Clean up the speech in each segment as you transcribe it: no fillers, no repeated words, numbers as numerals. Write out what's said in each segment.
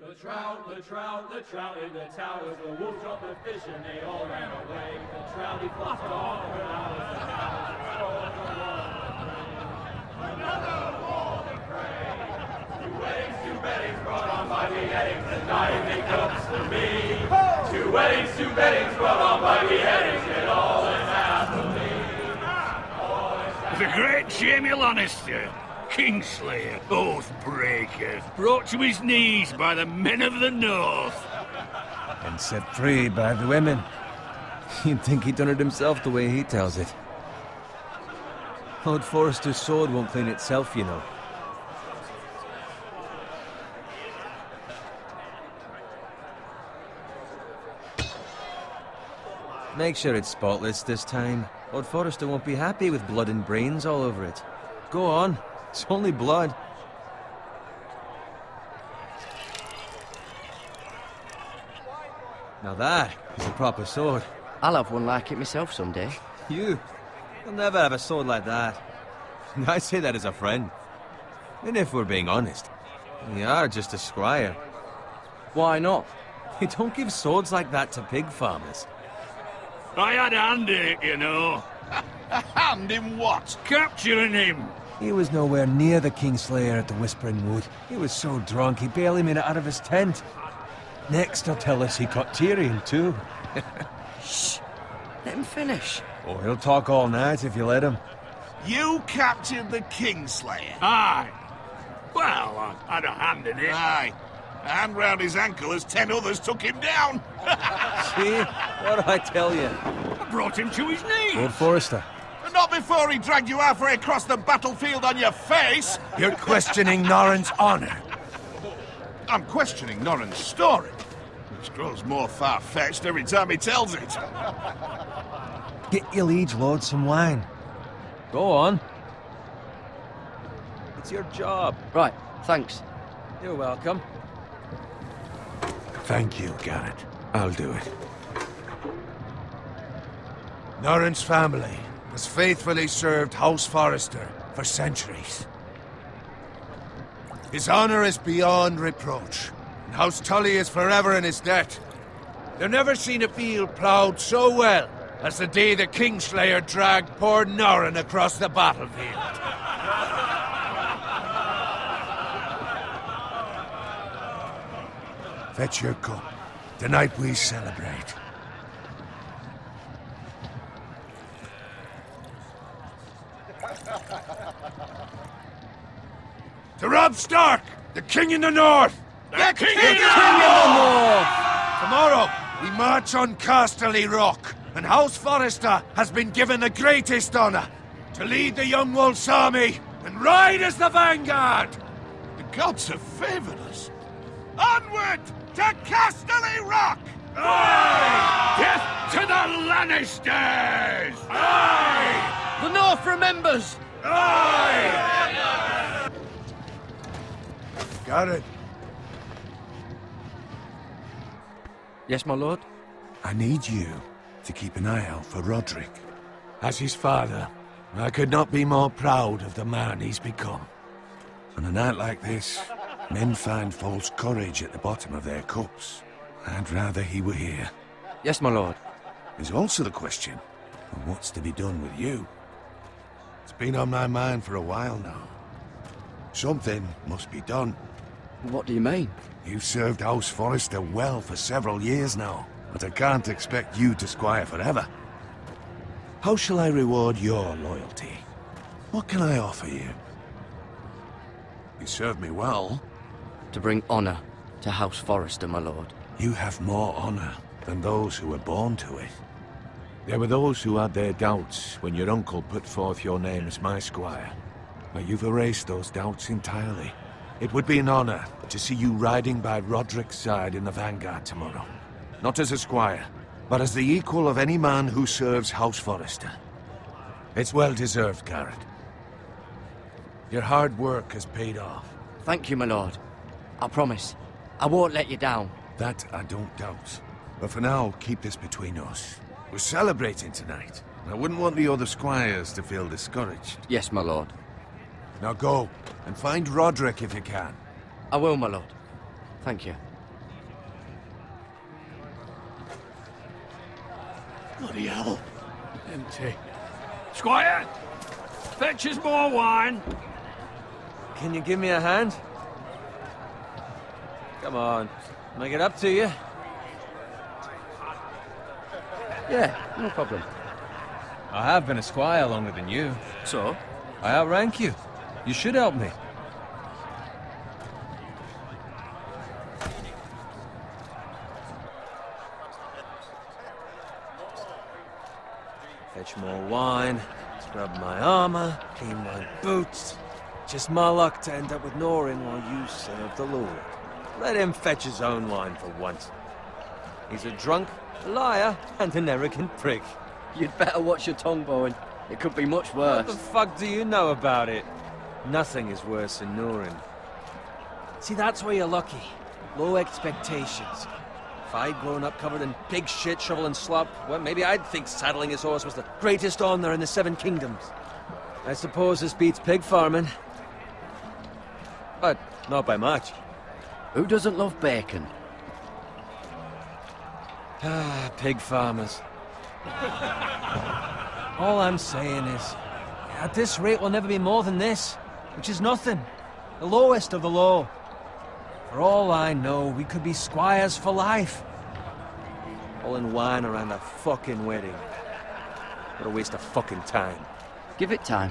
The trout in the towers, the wolf dropped the fish and they all ran away. The trout he flopped off for hours and hours, another war to pray. Two weddings brought on by beheadings, and dying make cups to me. Two weddings brought on by beheadings, and all is happily. The great Jamie Lannister, Kingslayer, Oathbreaker, brought to his knees by the men of the North. And set free by the women. You'd think he'd done it himself the way he tells it. Lord Forrester's sword won't clean itself, you know. Make sure it's spotless this time. Lord Forrester won't be happy with blood and brains all over it. Go on. It's only blood. Now that is a proper sword. I'll have one like it myself someday. You'll never have a sword like that. I say that as a friend. And if we're being honest, you are just a squire. Why not? You don't give swords like that to pig farmers. I had a hand in it, you know. A hand in what? Capturing him. He was nowhere near the Kingslayer at the Whispering Wood. He was so drunk he barely made it out of his tent. Next he'll tell us he caught Tyrion too. Shh! Let him finish. Oh, he'll talk all night if you let him. You captured the Kingslayer? Aye. Well, I had a hand in it. Aye. A hand round his ankle as 10 others took him down. See? What'd I tell you? I brought him to his knees. Lord Forrester. Not before he dragged you halfway across the battlefield on your face. You're questioning Norrin's honor. I'm questioning Norrin's story, which grows more far-fetched every time he tells it. Get your liege lord some wine. Go on. It's your job. Right, thanks. You're welcome. Thank you, Garrett. I'll do it. Norrin's family has faithfully served House Forrester for centuries. His honor is beyond reproach, and House Tully is forever in his debt. They've never seen a field ploughed so well as the day the Kingslayer dragged poor Norrin across the battlefield. Fetch your cup. Tonight we celebrate. To Robb Stark, the King in the North! The King in the North! Tomorrow, we march on Casterly Rock, and House Forrester has been given the greatest honor to lead the Young Wolf's army and ride as the vanguard! The gods have favored us. Onward to Casterly Rock! Aye! Death to the Lannisters! Aye! The North remembers! Aye! Garrett, Yes, my lord? I need you to keep an eye out for Roderick. As his father, I could not be more proud of the man he's become. On a night like this, men find false courage at the bottom of their cups. I'd rather he were here. Yes, my lord. There's also the question of what's to be done with you. It's been on my mind for a while now. Something must be done. What do you mean? You've served House Forrester well for several years now, but I can't expect you to squire forever. How shall I reward your loyalty? What can I offer you? You served me well. To bring honor to House Forrester, my lord. You have more honor than those who were born to it. There were those who had their doubts when your uncle put forth your name as my squire. But you've erased those doubts entirely. It would be an honor to see you riding by Roderick's side in the vanguard tomorrow. Not as a squire, but as the equal of any man who serves House Forrester. It's well deserved, Garrett. Your hard work has paid off. Thank you, my lord. I promise. I won't let you down. That I don't doubt. But for now, keep this between us. We're celebrating tonight. I wouldn't want the other squires to feel discouraged. Yes, my lord. Now go, and find Roderick if you can. I will, my lord. Thank you. Bloody hell. Empty. Squire! Fetch us more wine! Can you give me a hand? Come on, make it up to you. Yeah, no problem. I have been a squire longer than you. So? I outrank you. You should help me. Fetch more wine, scrub my armor, clean my boots. Just my luck to end up with Norin while you serve the Lord. Let him fetch his own wine for once. He's a drunk, a liar, and an arrogant prick. You'd better watch your tongue, Bowen. It could be much worse. What the fuck do you know about it? Nothing is worse than Norin. See, that's where you're lucky. Low expectations. If I'd grown up covered in pig shit, shovel and slop, well, maybe I'd think saddling his horse was the greatest honor in the Seven Kingdoms. I suppose this beats pig farming. But not by much. Who doesn't love bacon? Ah, pig farmers. All I'm saying is, at this rate we'll never be more than this, which is nothing. The lowest of the low. For all I know, we could be squires for life. Pulling wine around a fucking wedding. What a waste of fucking time. Give it time.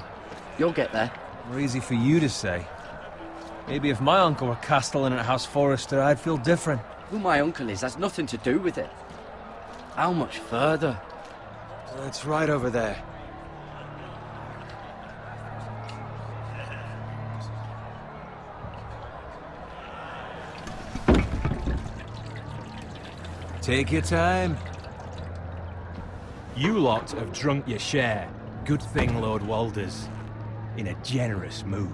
You'll get there. More easy for you to say. Maybe if my uncle were castellan at House Forrester, I'd feel different. Who my uncle is has nothing to do with it. How much further? It's right over there. Take your time. You lot have drunk your share. Good thing Lord Walder's in a generous mood.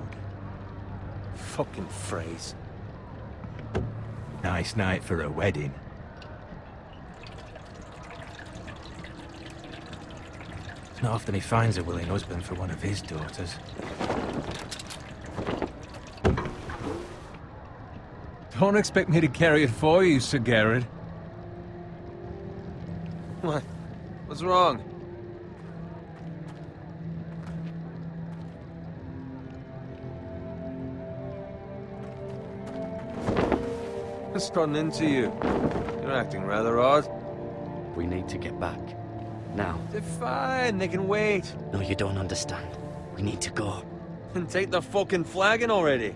Fucking phrase. Nice night for a wedding. It's not often he finds a willing husband for one of his daughters. Don't expect me to carry it for you, Sir Garrett. What? What's wrong? What's gotten into you? You're acting rather odd. We need to get back. Now. They're fine, they can wait. No, you don't understand. We need to go. And take the fucking flagon already.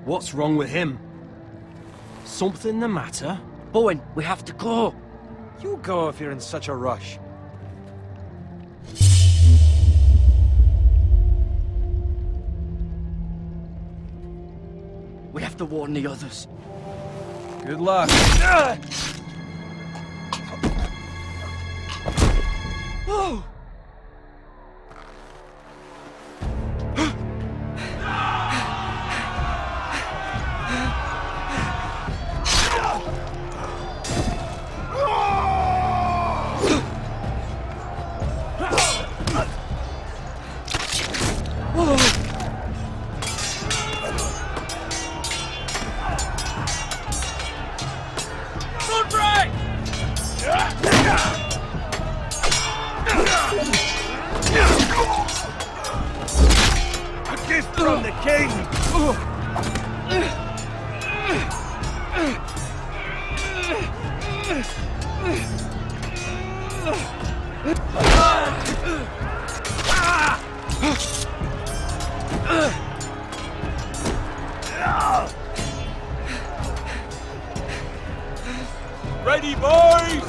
What's wrong with him? Something the matter? Bowen, we have to go. You go if you're in such a rush. We have to warn the others. Good luck. Oh! A gift from the king! Ready, boys!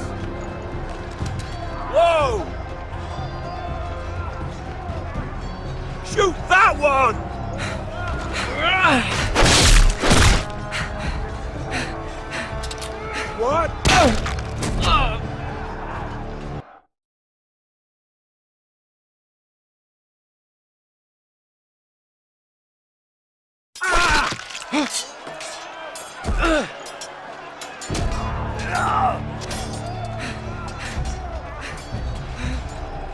Whoa! Shoot that one! What?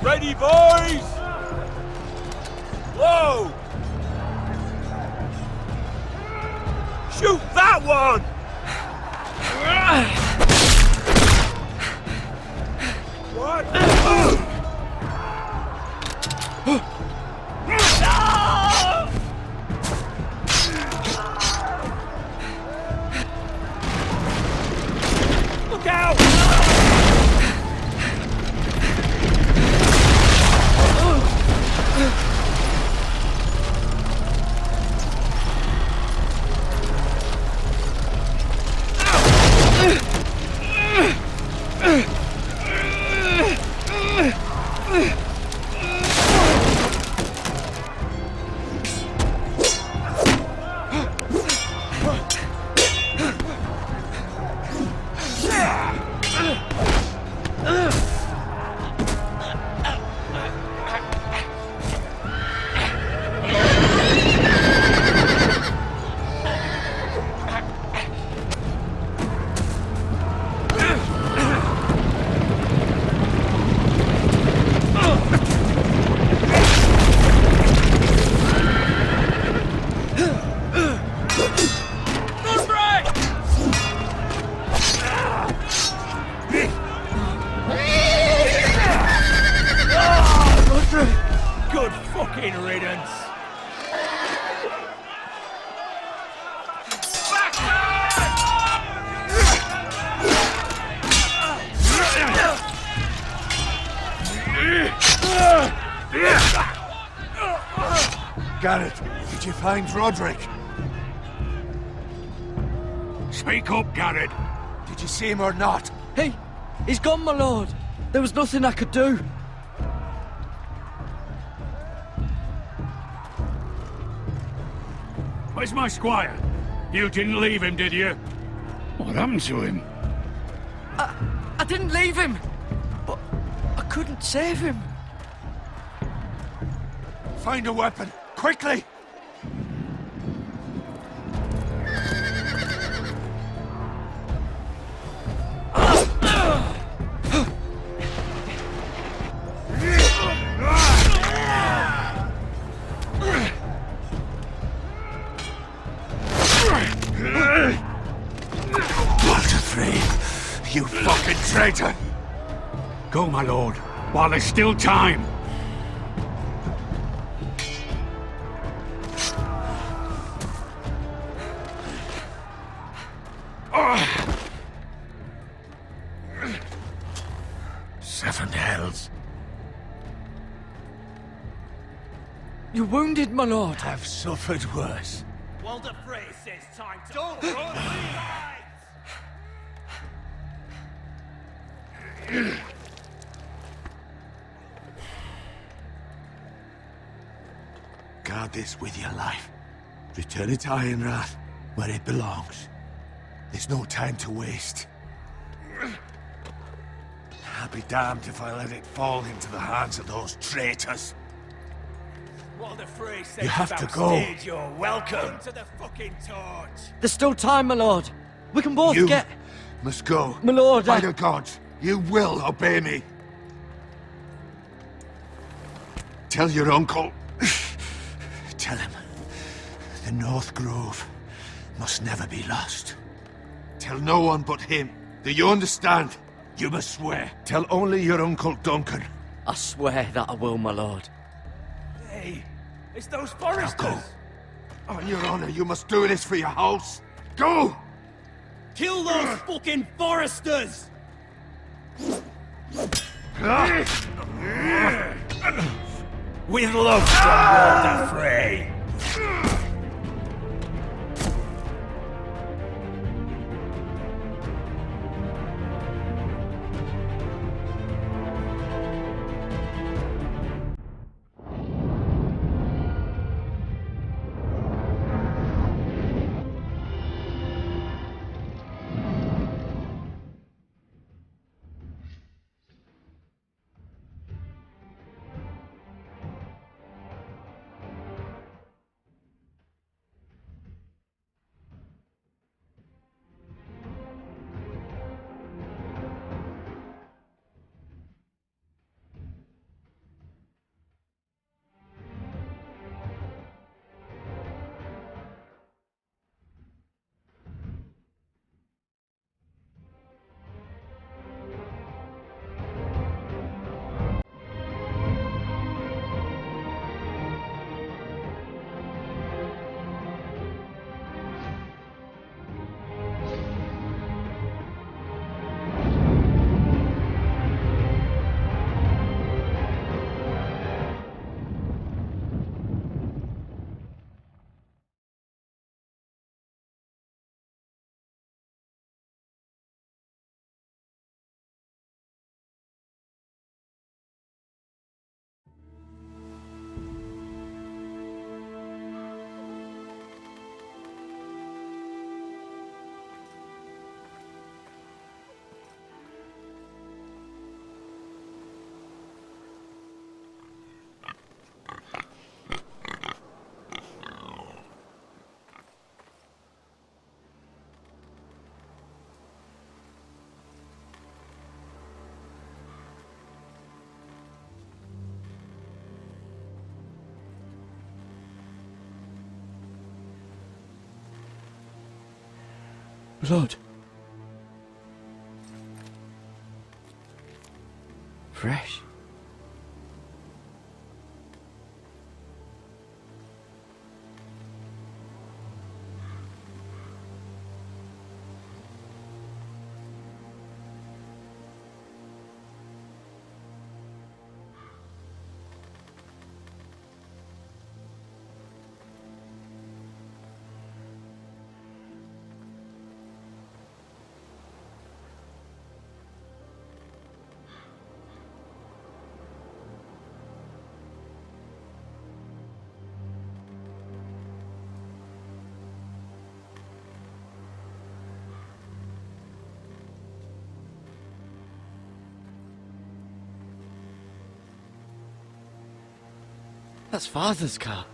Ready, boys? Whoa! Shoot that one! Garrett, did you find Roderick? Speak up, Garrett. Did you see him or not? Hey, he's gone, my lord. There was nothing I could do. Where's my squire? You didn't leave him, did you? What happened to him? I didn't leave him, but I couldn't save him. Find a weapon, quickly! You fucking traitor! Go, my lord, while there's still time. Seven hells. You're wounded, my lord. I've suffered worse. Walder Frey says time to... Don't run! Guard this with your life. Return it to Ironrath, where it belongs. There's no time to waste. I'll be damned if I let it fall into the hands of those traitors. Walder Frey says You have to go. You're welcome to the fucking torch. There's still time, my lord. We can both You get... must go. My lord, By the gods, you will obey me. Tell your uncle. Tell him. The North Grove must never be lost. Tell no one but him. Do you understand? You must swear. Tell only your Uncle Duncan. I swear that I will, my lord. Hey, it's those Now foresters. go. On your honor, you must do this for your house. Go! Kill those fucking foresters! With love from Walder Frey. Blood. Fresh. That's Father's car.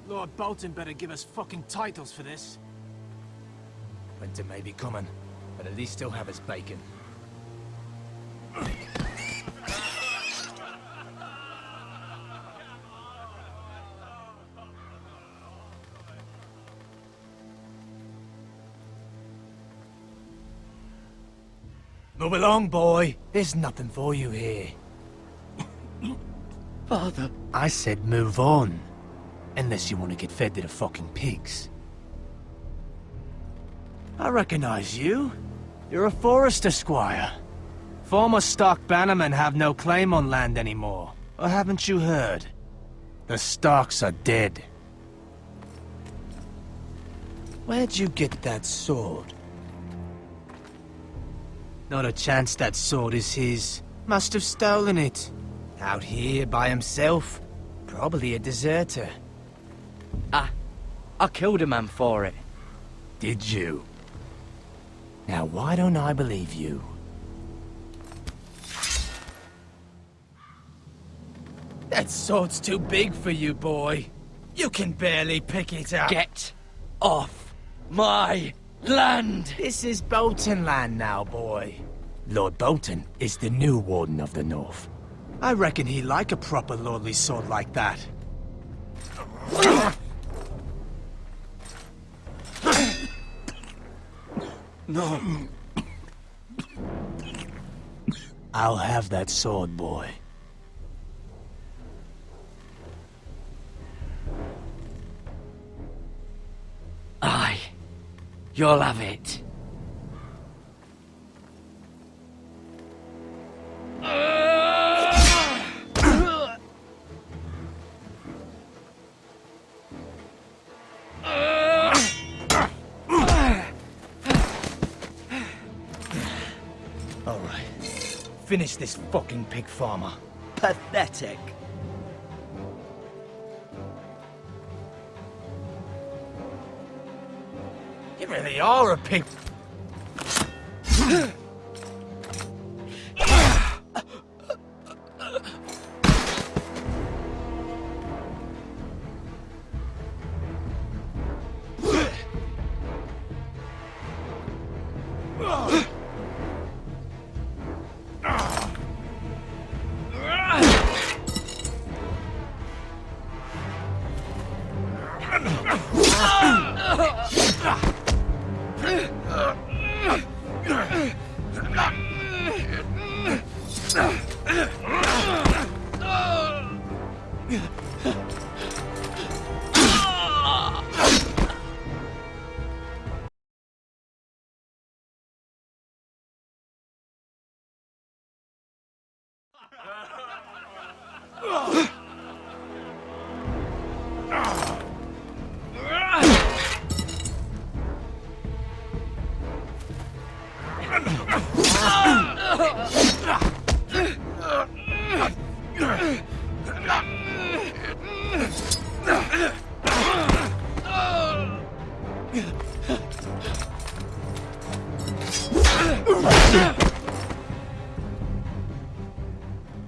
Lord Bolton better give us fucking titles for this. Winter may be coming, but at least he'll have his bacon. Move along, boy. There's nothing for you here. Father. I said move on. Unless you want to get fed to the fucking pigs. I recognize you. You're a Forester squire. Former Stark bannermen have no claim on land anymore. Or haven't you heard? The Starks are dead. Where'd you get that sword? Not a chance that sword is his. Must have stolen it. Out here by himself. Probably a deserter. I killed a man for it. Did you? Now why don't I believe you? That sword's too big for you, boy. You can barely pick it up. Get off my land! This is Bolton land now, boy. Lord Bolton is the new Warden of the North. I reckon he'd like a proper lordly sword like that. No. I'll have that sword, boy. Aye. You'll have it. Alright. Finish this fucking pig farmer. Pathetic. You really are a pig.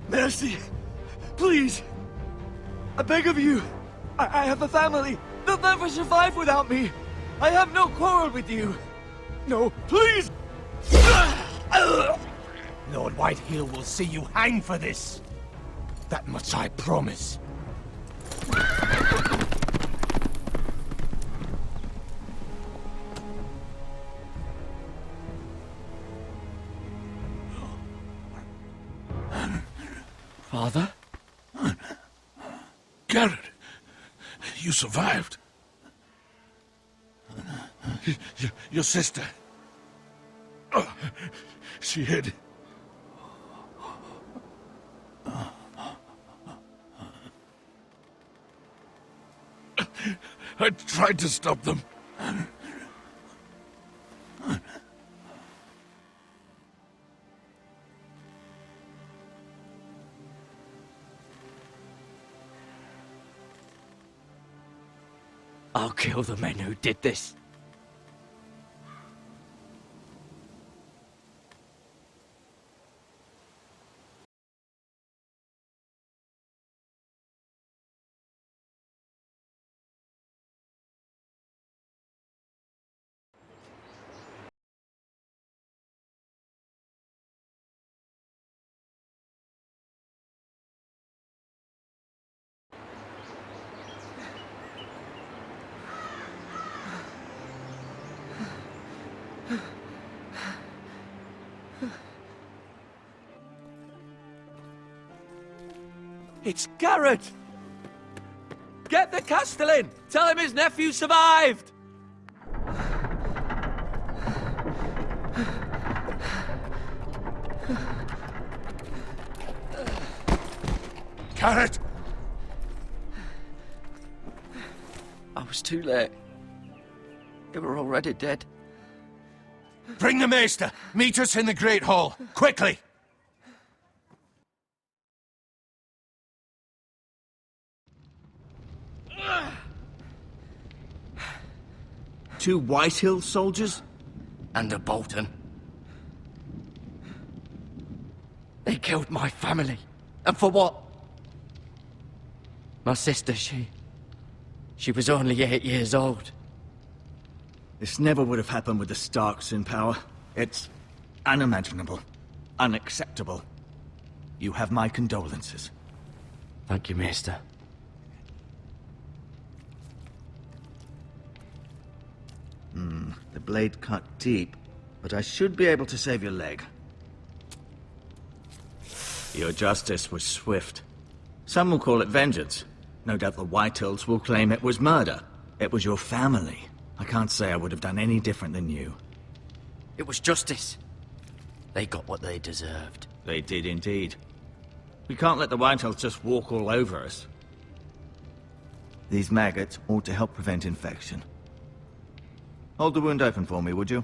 Mercy! Please! I beg of you! I have a family! They'll never survive without me! I have no quarrel with you! No, please! Lord Whitehill will see you hang for this. That much I promise. Father? Garrett, you survived. Your sister. Oh, she hid. I tried to stop them. I'll kill the men who did this. It's Garrett! Get the Castellan! Tell him his nephew survived! Garrett! I was too late. They were already dead. Bring the Maester! Meet us in the Great Hall! Quickly! Two Whitehill soldiers? And a Bolton. They killed my family. And for what? My sister, she was only 8 years old. This never would have happened with the Starks in power. It's unimaginable. Unacceptable. You have my condolences. Thank you, Maester. The blade cut deep, but I should be able to save your leg. Your justice was swift. Some will call it vengeance. No doubt the Whitehills will claim it was murder. It was your family. I can't say I would have done any different than you. It was justice. They got what they deserved. They did indeed. We can't let the Whitehills just walk all over us. These maggots ought to help prevent infection. Hold the wound open for me, would you?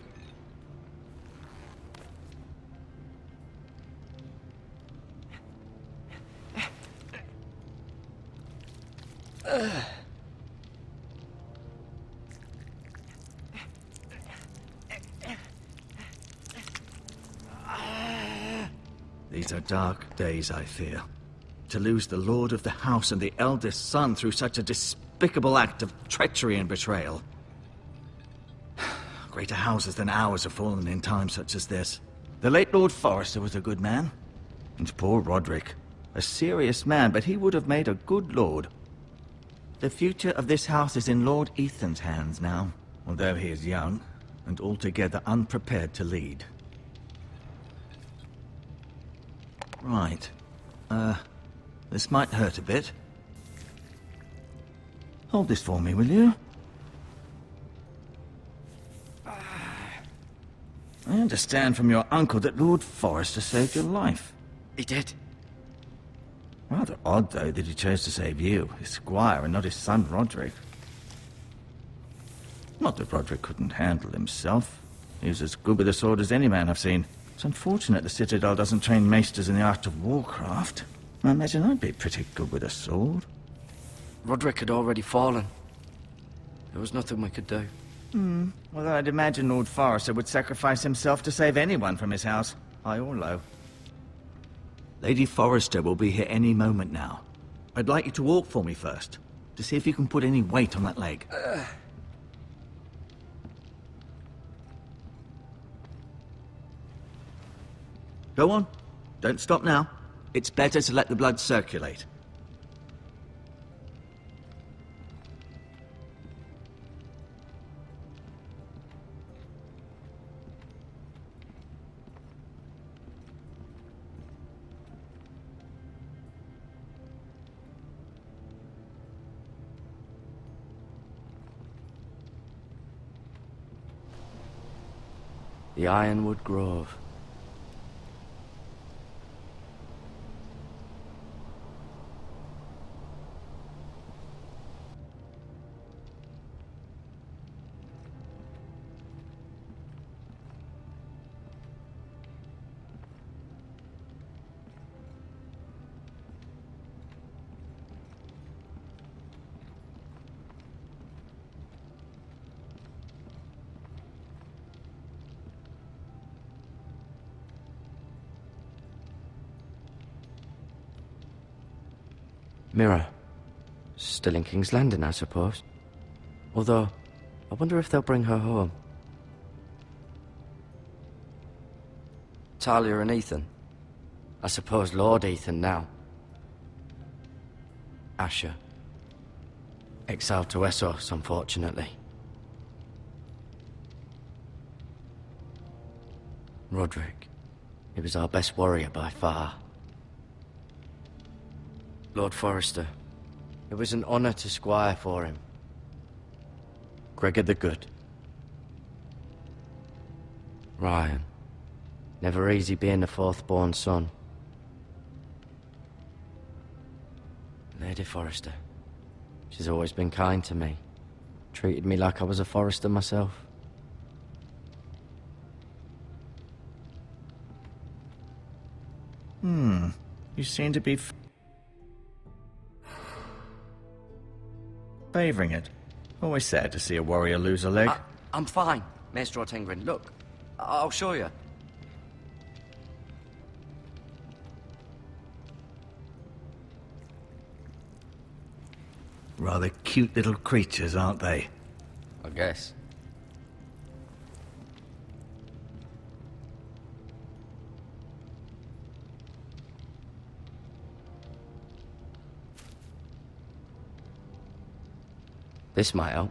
These are dark days, I fear. To lose the lord of the house and the eldest son through such a despicable act of treachery and betrayal. Greater houses than ours have fallen in times such as this. The late Lord Forrester was a good man. And poor Roderick. A serious man, but he would have made a good lord. The future of this house is in Lord Ethan's hands now, although he is young and altogether unprepared to lead. Right. This might hurt a bit. Hold this for me, will you? I understand from your uncle that Lord Forrester saved your life. He did. Rather odd, though, that he chose to save you, his squire, and not his son Roderick. Not that Roderick couldn't handle himself. He was as good with a sword as any man I've seen. It's unfortunate the Citadel doesn't train maesters in the art of warcraft. I imagine I'd be pretty good with a sword. Roderick had already fallen. There was nothing we could do. Although I'd imagine Lord Forrester would sacrifice himself to save anyone from his house, high or low. Lady Forrester will be here any moment now. I'd like you to walk for me first, to see if you can put any weight on that leg. Go on. Don't stop now. It's better to let the blood circulate. The Ironwood Grove. Mirror. Still in King's Landing, I suppose. Although, I wonder if they'll bring her home. Talia and Ethan. I suppose Lord Ethan now. Asher. Exiled to Essos, unfortunately. Roderick. He was our best warrior by far. Lord Forrester. It was an honor to squire for him. Gregor the Good. Ryan. Never easy being the fourth-born son. Lady Forrester. She's always been kind to me. Treated me like I was a Forrester myself. You seem to be favoring it. Always sad to see a warrior lose a leg. I'm fine, Maester Ortengrin. Look, I'll show you. Rather cute little creatures, aren't they? I guess. This might help.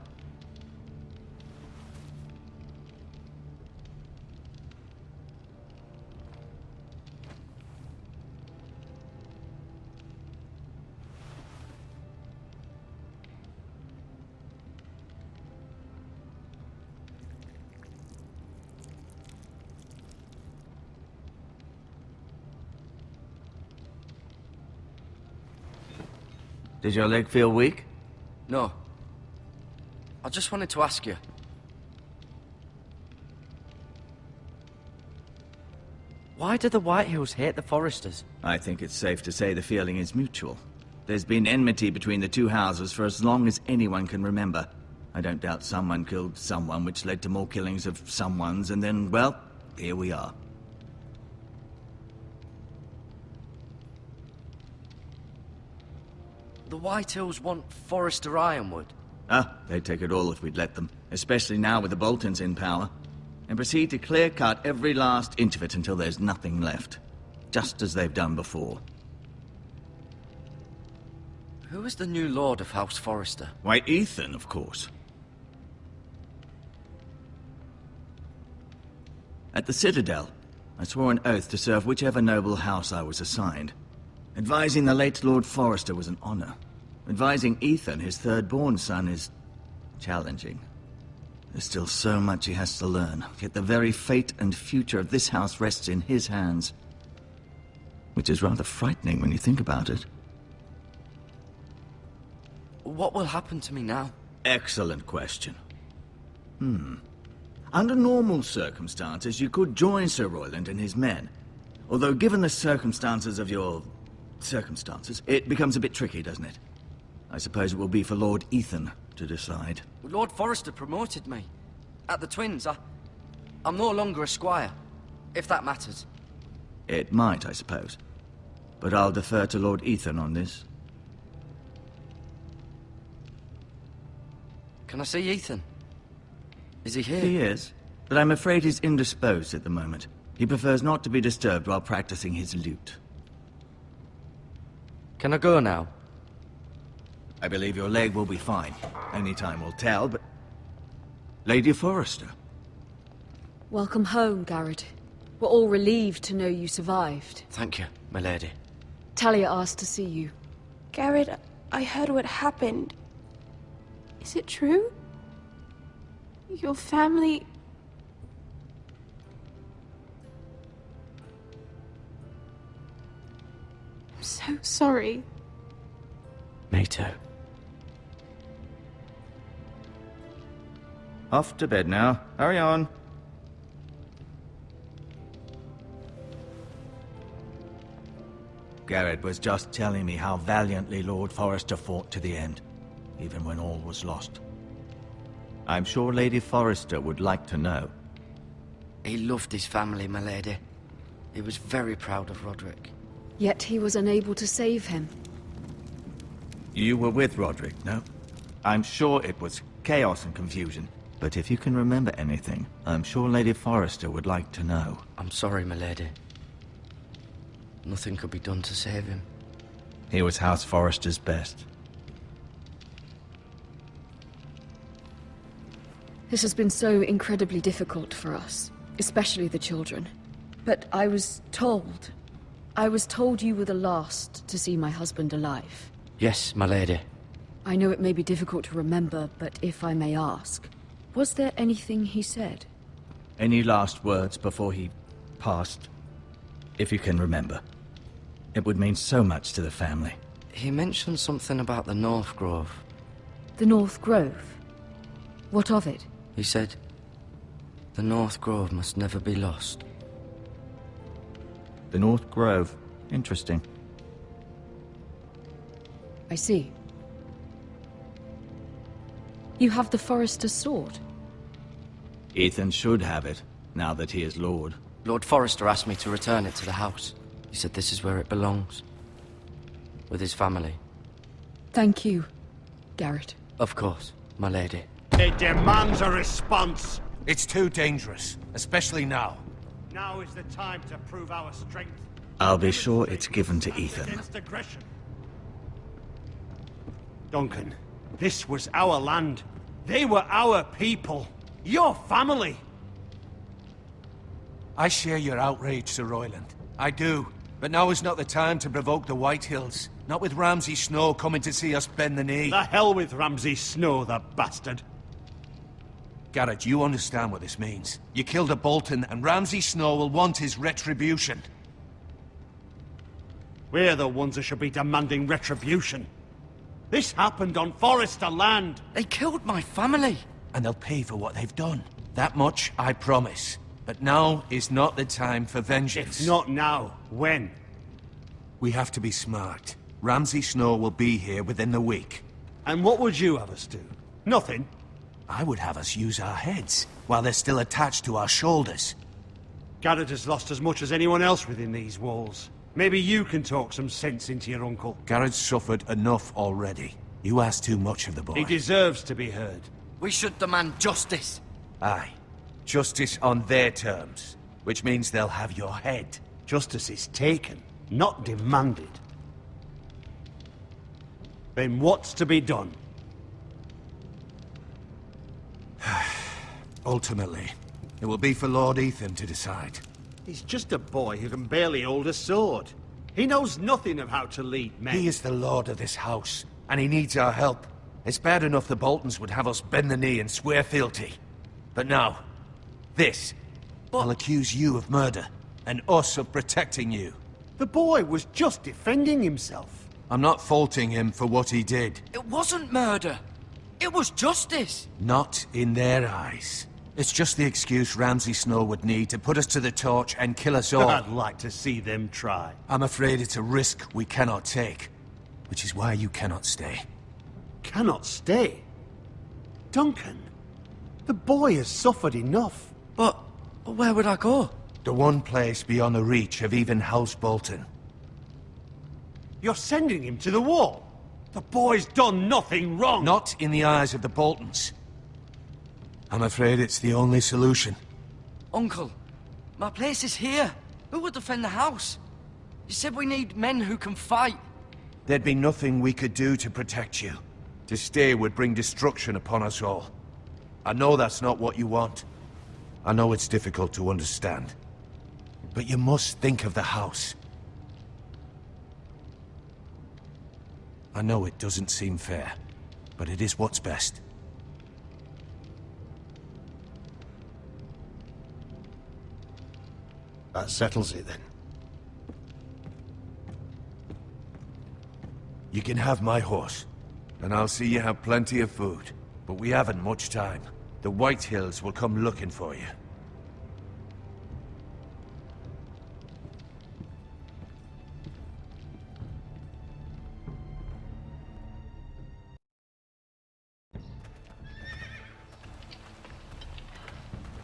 Does your leg feel weak? No. I just wanted to ask you. Why do the Whitehills hate the Forresters? I think it's safe to say the feeling is mutual. There's been enmity between the two houses for as long as anyone can remember. I don't doubt someone killed someone, which led to more killings of someones, and then, well, here we are. The Whitehills want Forrester Ironwood. They'd take it all if we'd let them, especially now with the Boltons in power, and proceed to clear-cut every last inch of it until there's nothing left, just as they've done before. Who is the new Lord of House Forrester? Why, Ethan, of course. At the Citadel, I swore an oath to serve whichever noble house I was assigned. Advising the late Lord Forrester was an honor. Advising Ethan, his third-born son, is challenging. There's still so much he has to learn, yet the very fate and future of this house rests in his hands. Which is rather frightening when you think about it. What will happen to me now? Excellent question. Under normal circumstances, you could join Sir Royland and his men. Although given the circumstances of your circumstances, it becomes a bit tricky, doesn't it? I suppose it will be for Lord Ethan to decide. Lord Forrester promoted me. At the Twins, I'm no longer a squire, if that matters. It might, I suppose. But I'll defer to Lord Ethan on this. Can I see Ethan? Is he here? He is, but I'm afraid he's indisposed at the moment. He prefers not to be disturbed while practicing his lute. Can I go now? I believe your leg will be fine. Only time will tell, but... Lady Forrester. Welcome home, Garrett. We're all relieved to know you survived. Thank you, my lady. Talia asked to see you. Garrett, I heard what happened. Is it true? Your family... I'm so sorry. Me too. Off to bed now. Hurry on. Garrett was just telling me how valiantly Lord Forrester fought to the end, even when all was lost. I'm sure Lady Forrester would like to know. He loved his family, my lady. He was very proud of Roderick. Yet he was unable to save him. You were with Roderick, no? I'm sure it was chaos and confusion. But if you can remember anything, I'm sure Lady Forrester would like to know. I'm sorry, my lady. Nothing could be done to save him. He was House Forrester's best. This has been so incredibly difficult for us, especially the children. But I was told I was told you were the last to see my husband alive. Yes, my lady. I know it may be difficult to remember, but if I may ask, was there anything he said? Any last words before he passed? If you can remember. It would mean so much to the family. He mentioned something about the North Grove. The North Grove? What of it? He said, the North Grove must never be lost. The North Grove. Interesting. I see. You have the Forester's sword? Ethan should have it, now that he is Lord. Lord Forrester asked me to return it to the house. He said this is where it belongs. With his family. Thank you, Garrett. Of course, my lady. It demands a response. It's too dangerous, especially now. Now is the time to prove our strength. I'll be sure it's given to Ethan. Against aggression. Duncan, this was our land. They were our people. Your family. I share your outrage, Sir Royland. I do. But now is not the time to provoke the White Hills. Not with Ramsay Snow coming to see us bend the knee. The hell with Ramsay Snow, the bastard. Garrett, you understand what this means. You killed a Bolton, and Ramsay Snow will want his retribution. We're the ones who should be demanding retribution. This happened on Forester land. They killed my family. And they'll pay for what they've done. That much, I promise. But now is not the time for vengeance. If not now, when? We have to be smart. Ramsay Snow will be here within the week. And what would you have us do? Nothing? I would have us use our heads, while they're still attached to our shoulders. Garrett has lost as much as anyone else within these walls. Maybe you can talk some sense into your uncle. Garrett's suffered enough already. You ask too much of the boy. He deserves to be heard. We should demand justice. Aye. Justice on their terms. Which means they'll have your head. Justice is taken, not demanded. Then what's to be done? Ultimately, it will be for Lord Ethan to decide. He's just a boy who can barely hold a sword. He knows nothing of how to lead men. He is the lord of this house, and he needs our help. It's bad enough the Boltons would have us bend the knee and swear fealty. But now, this. I'll accuse you of murder, and us of protecting you. The boy was just defending himself. I'm not faulting him for what he did. It wasn't murder. It was justice. Not in their eyes. It's just the excuse Ramsay Snow would need to put us to the torch and kill us all. I'd like to see them try. I'm afraid it's a risk we cannot take. Which is why you cannot stay. Cannot stay? Duncan, the boy has suffered enough. But where would I go? The one place beyond the reach of even House Bolton. You're sending him to the wall? The boy's done nothing wrong! Not in the eyes of the Boltons. I'm afraid it's the only solution. Uncle, my place is here. Who will defend the house? You said we need men who can fight. There'd be nothing we could do to protect you. To stay would bring destruction upon us all. I know that's not what you want. I know it's difficult to understand. But you must think of the house. I know it doesn't seem fair, but it is what's best. That settles it then. You can have my horse, and I'll see you have plenty of food. But we haven't much time. The White Hills will come looking for you.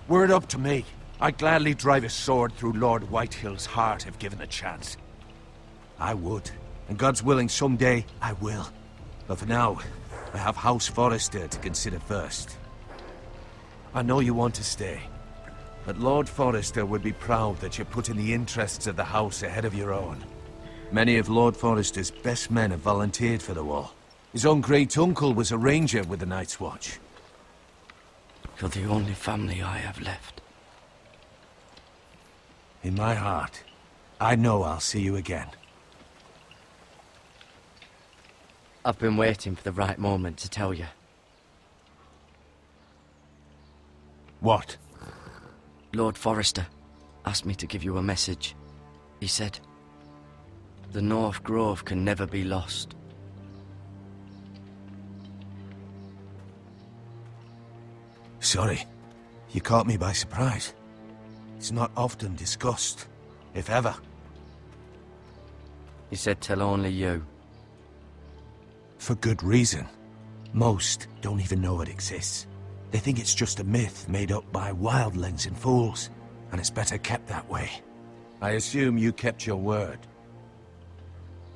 Were it up to me, I'd gladly drive a sword through Lord Whitehill's heart if given the chance. I would, and God's willing someday I will. But for now, I have House Forrester to consider first. I know you want to stay, but Lord Forrester would be proud that you're putting the interests of the house ahead of your own. Many of Lord Forrester's best men have volunteered for the war. His own great-uncle was a ranger with the Night's Watch. You're the only family I have left. In my heart, I know I'll see you again. I've been waiting for the right moment to tell you. What? Lord Forrester asked me to give you a message. He said, the North Grove can never be lost. Sorry. You caught me by surprise. It's not often discussed, if ever. He said tell only you. For good reason. Most don't even know it exists. They think it's just a myth made up by wildlings and fools, and it's better kept that way. I assume you kept your word.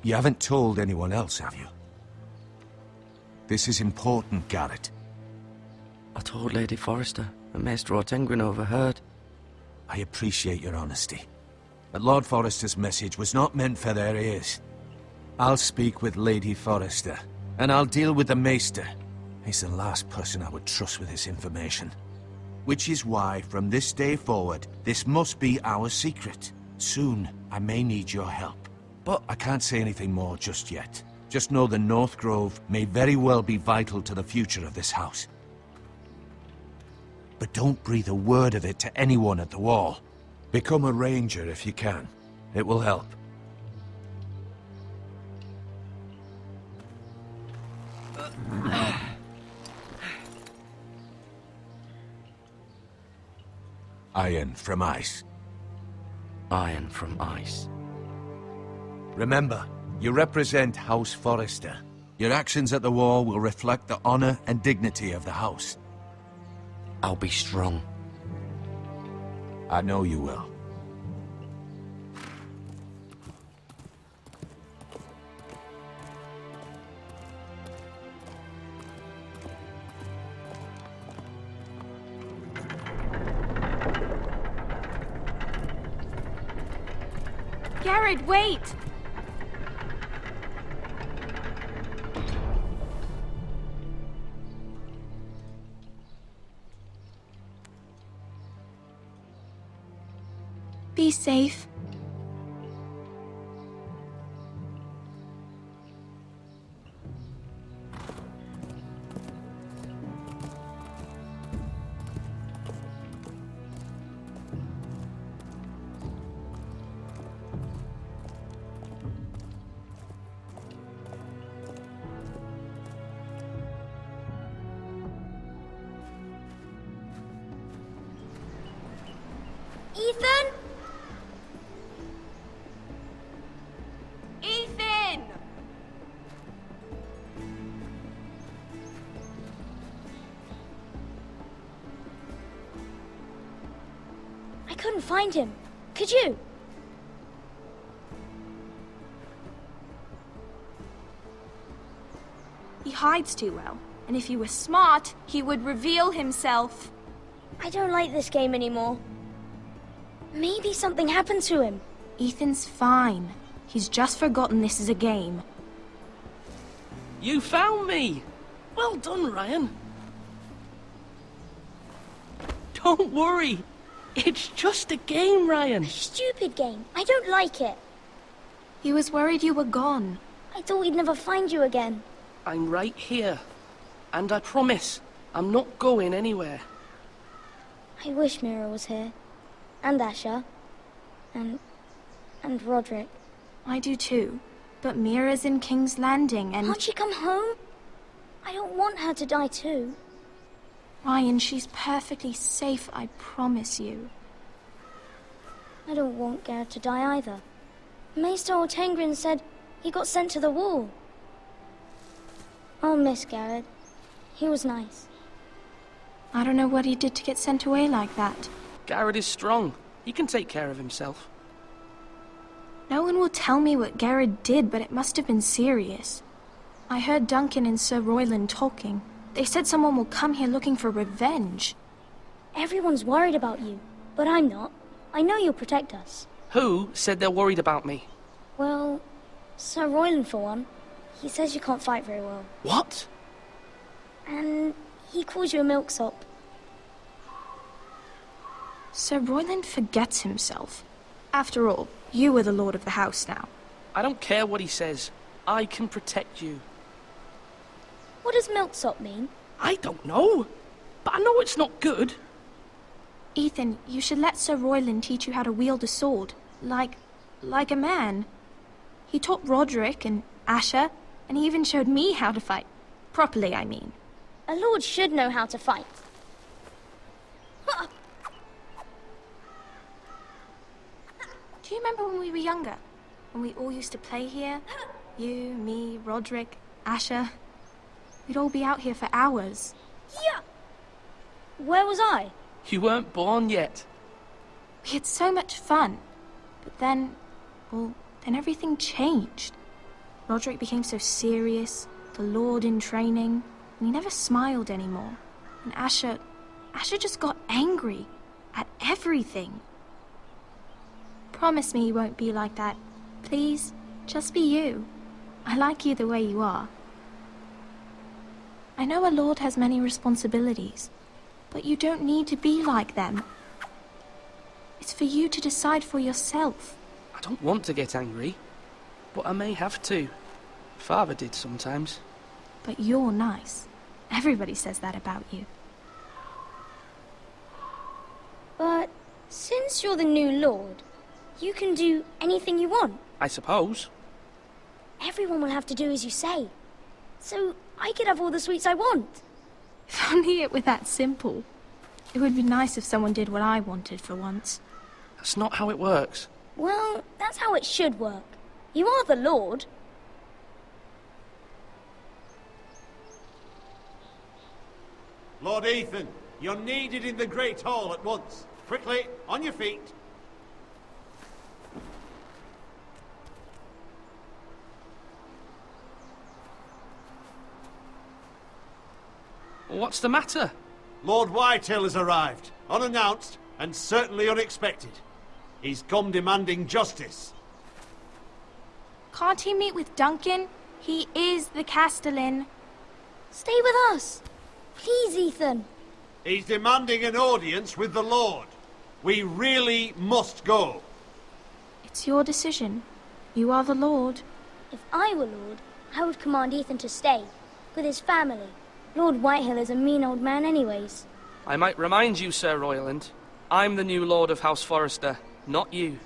You haven't told anyone else, have you? This is important, Garrett. I told Lady Forrester, and Maester Ortenguin overheard. I appreciate your honesty. But Lord Forrester's message was not meant for their ears. I'll speak with Lady Forrester, and I'll deal with the Maester. He's the last person I would trust with this information. Which is why, from this day forward, this must be our secret. Soon, I may need your help. But I can't say anything more just yet. Just know the North Grove may very well be vital to the future of this house. But don't breathe a word of it to anyone at the Wall. Become a ranger if you can. It will help. Iron from ice. Iron from ice. Remember, you represent House Forrester. Your actions at the Wall will reflect the honor and dignity of the house. I'll be strong. I know you will. Garrett, wait! Be safe. Ethan? Ethan! I couldn't find him. Could you? He hides too well, and if he were smart, he would reveal himself. I don't like this game anymore. Maybe something happened to him. Ethan's fine. He's just forgotten this is a game. You found me! Well done, Ryan. Don't worry. It's just a game, Ryan. A stupid game. I don't like it. He was worried you were gone. I thought we'd never find you again. I'm right here. And I promise, I'm not going anywhere. I wish Mira was here. And Asher. And Roderick. I do too. But Mira's in King's Landing and... Can't she come home? I don't want her to die too. Ryan, she's perfectly safe, I promise you. I don't want Garrett to die either. Maester Ortenguin said he got sent to the Wall. I'll miss Garrett. He was nice. I don't know what he did to get sent away like that. Garrett is strong. He can take care of himself. No one will tell me what Garrett did, but it must have been serious. I heard Duncan and Sir Royland talking. They said someone will come here looking for revenge. Everyone's worried about you, but I'm not. I know you'll protect us. Who said they're worried about me? Well, Sir Royland for one. He says you can't fight very well. What? And he calls you a milksop. Sir Royland forgets himself. After all, You are the lord of the house now. I don't care what he says. I can protect you. What does milksop mean? I don't know, but I know it's not good. Ethan, you should let Sir Royland teach you how to wield a sword. Like a man. He taught Roderick and Asher, and he even showed me how to fight. Properly, I mean. A lord should know how to fight. Do you remember when we were younger? When we all used to play here? You, me, Roderick, Asher. We'd all be out here for hours. Yeah! Where was I? You weren't born yet. We had so much fun. But then, well, then everything changed. Roderick became so serious, the Lord in training, and he never smiled anymore. And Asher just got angry at everything. Promise me you won't be like that. Please, just be you. I like you the way you are. I know a lord has many responsibilities, but you don't need to be like them. It's for you to decide for yourself. I don't want to get angry, but I may have to. Father did sometimes. But you're nice. Everybody says that about you. But since you're the new lord, you can do anything you want. I suppose. Everyone will have to do as you say. So I could have all the sweets I want. If only it were that simple. It would be nice if someone did what I wanted for once. That's not how it works. Well, that's how it should work. You are the lord. Lord Ethan, you're needed in the Great Hall at once. Quickly, on your feet. What's the matter? Lord Whitehill has arrived, unannounced and certainly unexpected. He's come demanding justice. Can't he meet with Duncan? He is the Castellan. Stay with us. Please, Ethan. He's demanding an audience with the Lord. We really must go. It's your decision. You are the Lord. If I were lord, I would command Ethan to stay, with his family. Lord Whitehill is a mean old man anyways. I might remind you, Sir Royland, I'm the new Lord of House Forrester, not you.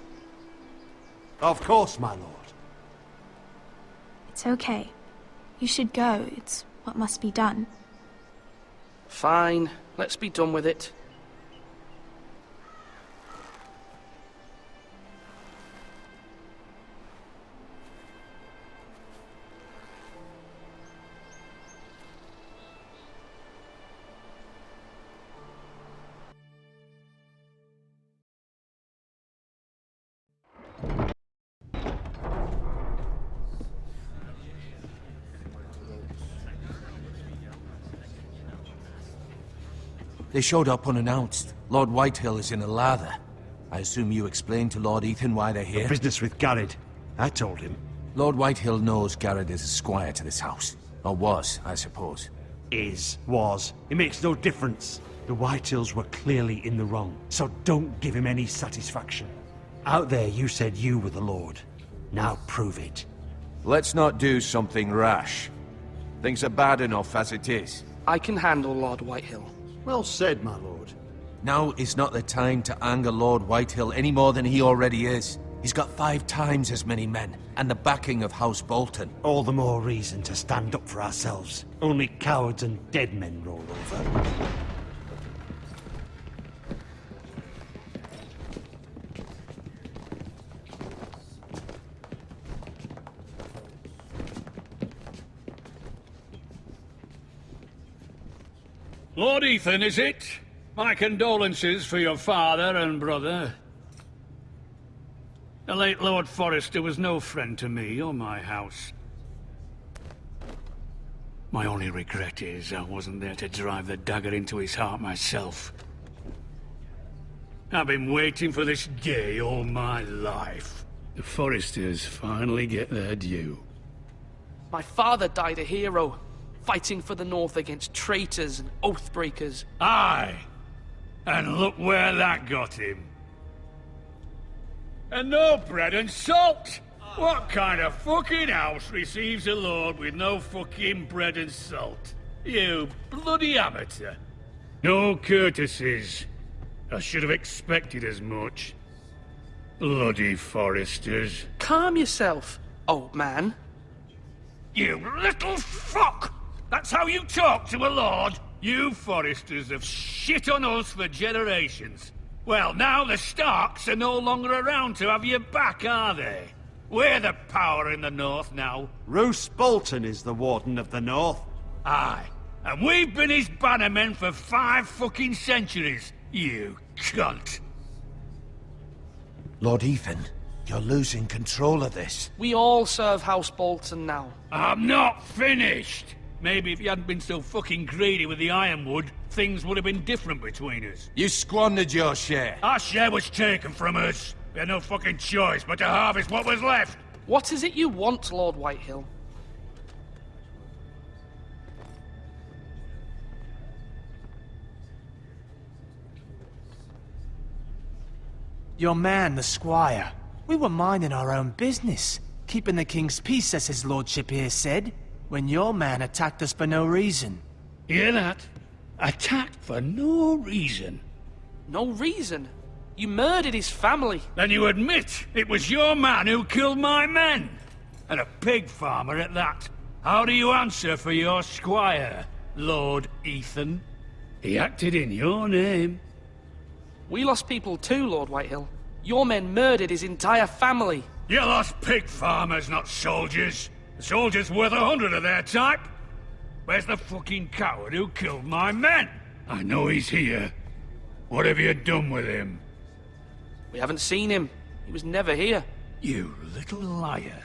Of course, my lord. It's okay. You should go. It's what must be done. Fine, let's be done with it. They showed up unannounced. Lord Whitehill is in a lather. I assume you explained to Lord Ethan why they're here? Business with Garrett. I told him. Lord Whitehill knows Garrett is a squire to this house. Or was, I suppose. Was. It makes no difference. The Whitehills were clearly in the wrong, so don't give him any satisfaction. Out there you said you were the Lord. Now prove it. Let's not do something rash. Things are bad enough as it is. I can handle Lord Whitehill. Well said, my lord. Now is not the time to anger Lord Whitehill any more than he already is. He's got 5 times as many men, and the backing of House Bolton. All the more reason to stand up for ourselves. Only cowards and dead men roll over. Lord Ethan, is it? My condolences for your father and brother. The late Lord Forrester was no friend to me or my house. My only regret is I wasn't there to drive the dagger into his heart myself. I've been waiting for this day all my life. The Forresters finally get their due. My father died a hero, fighting for the North against traitors and oathbreakers. Aye! And look where that got him. And no bread and salt! What kind of fucking house receives a lord with no fucking bread and salt? You bloody amateur. No courtesies. I should have expected as much. Bloody Foresters. Calm yourself, old man. You little fuck! That's how you talk to a lord? You Foresters have shit on us for generations. Well, now the Starks are no longer around to have your back, are they? We're the power in the north now. Roose Bolton is the Warden of the North. Aye. And we've been his bannermen for 5 fucking centuries, you cunt. Lord Ethan, you're losing control of this. We all serve House Bolton now. I'm not finished! Maybe if you hadn't been so fucking greedy with the ironwood, things would have been different between us. You squandered your share. Our share was taken from us. We had no fucking choice but to harvest what was left. What is it you want, Lord Whitehill? Your man, the squire. We were minding our own business, keeping the king's peace, as his lordship here said, when your man attacked us for no reason. Hear that? Attacked for no reason. No reason? You murdered his family. Then you admit it was your man who killed my men. And a pig farmer at that. How do you answer for your squire, Lord Ethan? He acted in your name. We lost people too, Lord Whitehill. Your men murdered his entire family. You lost pig farmers, not soldiers. The soldiers worth 100 of their type. Where's the fucking coward who killed my men? I know he's here. What have you done with him? We haven't seen him. He was never here. You little liar.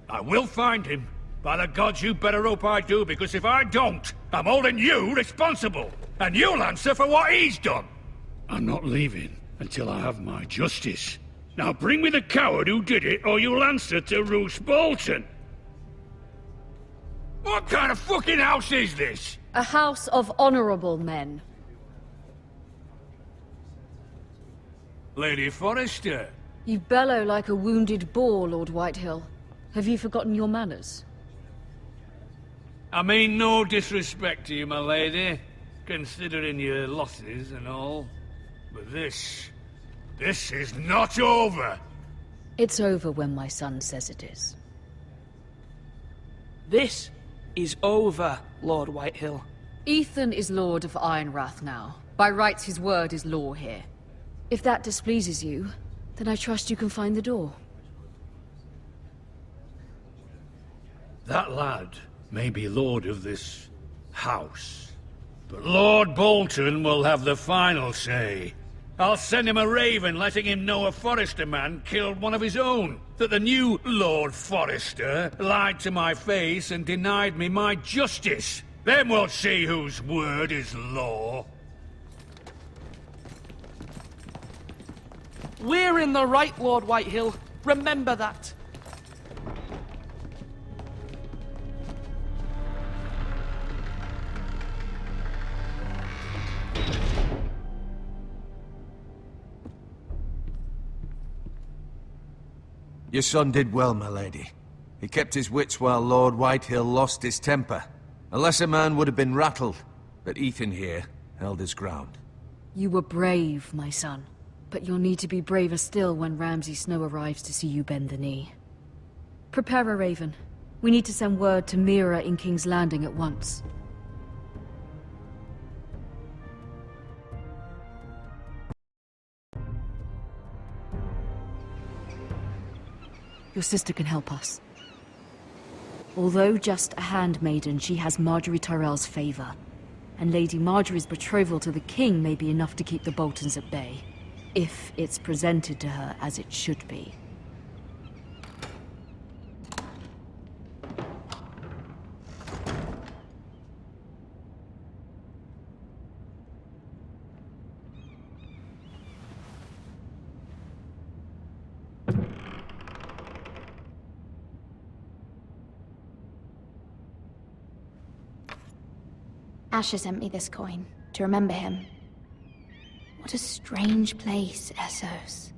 I will find him. By the gods, you better hope I do, because if I don't, I'm holding you responsible. And you'll answer for what he's done. I'm not leaving until I have my justice. Now bring me the coward who did it, or you'll answer to Roose Bolton. What kind of fucking house is this? A house of honorable men. Lady Forrester. You bellow like a wounded boar, Lord Whitehill. Have you forgotten your manners? I mean no disrespect to you, my lady, considering your losses and all. But this is not over. It's over when my son says it is. This is over, Lord Whitehill. Ethan is Lord of Ironrath now. By rights, his word is law here. If that displeases you, then I trust you can find the door. That lad may be lord of this house, but Lord Bolton will have the final say. I'll send him a raven letting him know a Forrester man killed one of his own, that the new Lord Forrester lied to my face and denied me my justice. Then we'll see whose word is law. We're in the right, Lord Whitehill. Remember that. Your son did well, my lady. He kept his wits while Lord Whitehill lost his temper. A lesser man would have been rattled, but Ethan here held his ground. You were brave, my son. But you'll need to be braver still when Ramsay Snow arrives to see you bend the knee. Prepare a raven. We need to send word to Mira in King's Landing at once. Your sister can help us. Although just a handmaiden, she has Marjorie Tyrell's favor. And Lady Marjorie's betrothal to the king may be enough to keep the Boltons at bay. If it's presented to her as it should be. Asher sent me this coin to remember him. What a strange place, Essos.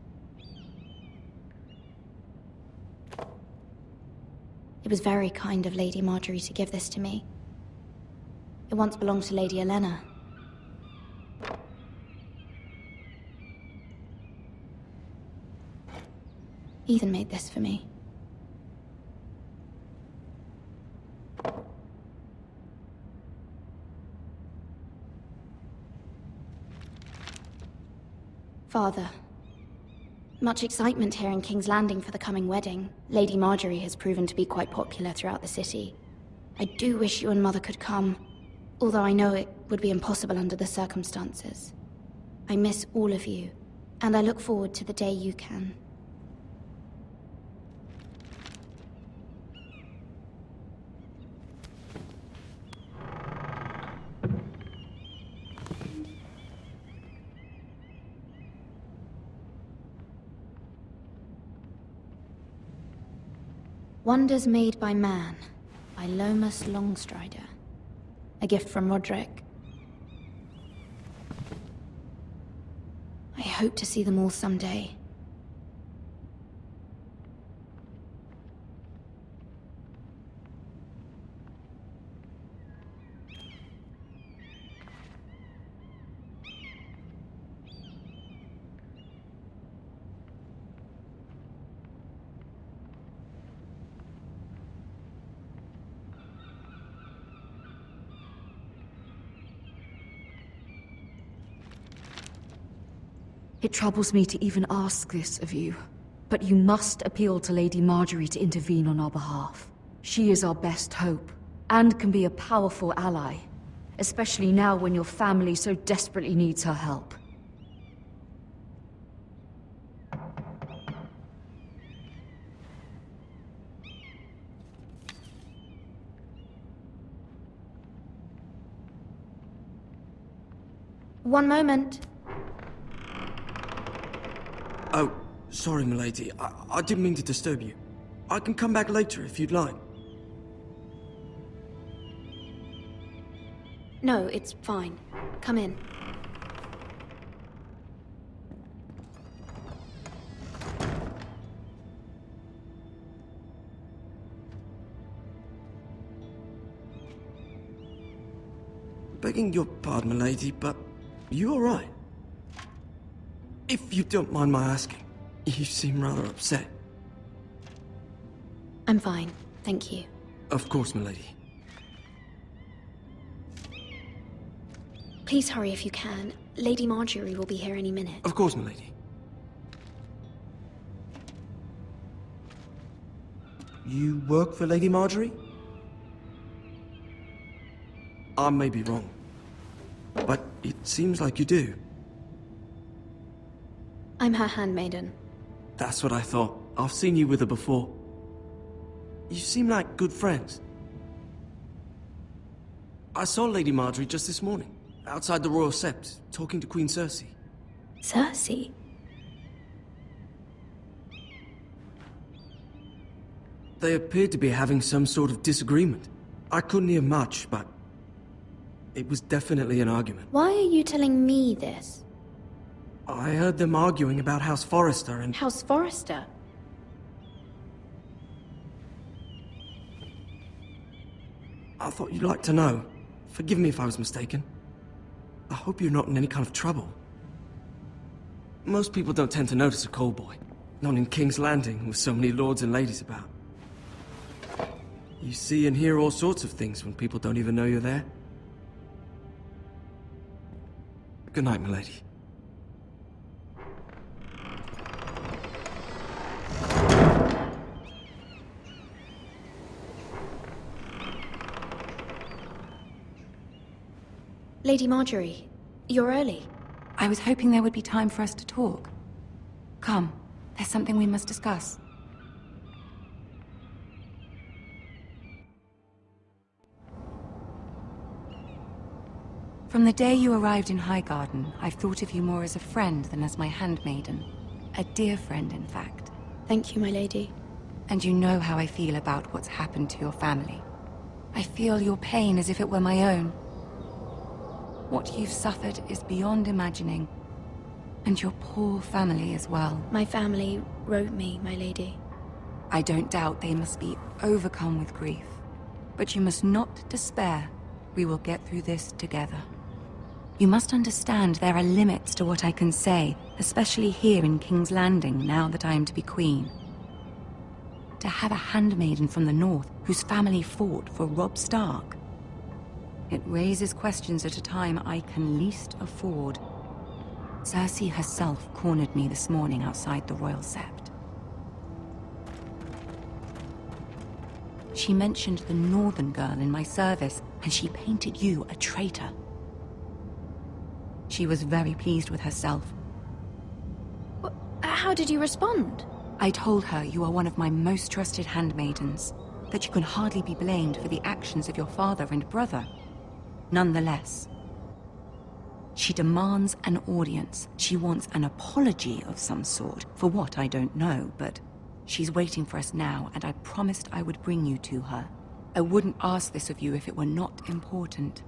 It was very kind of Lady Marjorie to give this to me. It once belonged to Lady Elena. Ethan made this for me. Father, much excitement here in King's Landing for the coming wedding. Lady Marjorie has proven to be quite popular throughout the city. I do wish you and Mother could come, although I know it would be impossible under the circumstances. I miss all of you, and I look forward to the day you can. Wonders Made by Man, by Lomas Longstrider. A gift from Roderick. I hope to see them all someday. It troubles me to even ask this of you, but you must appeal to Lady Marjorie to intervene on our behalf. She is our best hope, and can be a powerful ally, especially now when your family so desperately needs her help. One moment. Oh, sorry, milady. I didn't mean to disturb you. I can come back later if you'd like. No, it's fine. Come in. Begging your pardon, milady, but you all right? If you don't mind my asking, you seem rather upset. I'm fine, thank you. Of course, milady. Please hurry if you can. Lady Marjorie will be here any minute. Of course, milady. You work for Lady Marjorie? I may be wrong, but it seems like you do. I'm her handmaiden. That's what I thought. I've seen you with her before. You seem like good friends. I saw Lady Marjorie just this morning, outside the Royal Sept, talking to Queen Cersei. Cersei? They appeared to be having some sort of disagreement. I couldn't hear much, but it was definitely an argument. Why are you telling me this? I heard them arguing about House Forrester and... House Forrester? I thought you'd like to know. Forgive me if I was mistaken. I hope you're not in any kind of trouble. Most people don't tend to notice a call boy. Not in King's Landing, with so many lords and ladies about. You see and hear all sorts of things when people don't even know you're there. Good night, milady. Lady Marjorie, you're early. I was hoping there would be time for us to talk. Come, there's something we must discuss. From the day you arrived in Highgarden, I've thought of you more as a friend than as my handmaiden. A dear friend, in fact. Thank you, my lady. And you know how I feel about what's happened to your family. I feel your pain as if it were my own. What you've suffered is beyond imagining. And your poor family as well. My family wrote me, my lady. I don't doubt they must be overcome with grief. But you must not despair. We will get through this together. You must understand there are limits to what I can say, especially here in King's Landing, now that I am to be queen. To have a handmaiden from the north whose family fought for Robb Stark. It raises questions at a time I can least afford. Cersei herself cornered me this morning outside the Royal Sept. She mentioned the northern girl in my service, and she painted you a traitor. She was very pleased with herself. How did you respond? I told her you are one of my most trusted handmaidens, that you can hardly be blamed for the actions of your father and brother. Nonetheless, she demands an audience. She wants an apology of some sort, for what I don't know, but she's waiting for us now, and I promised I would bring you to her. I wouldn't ask this of you if it were not important.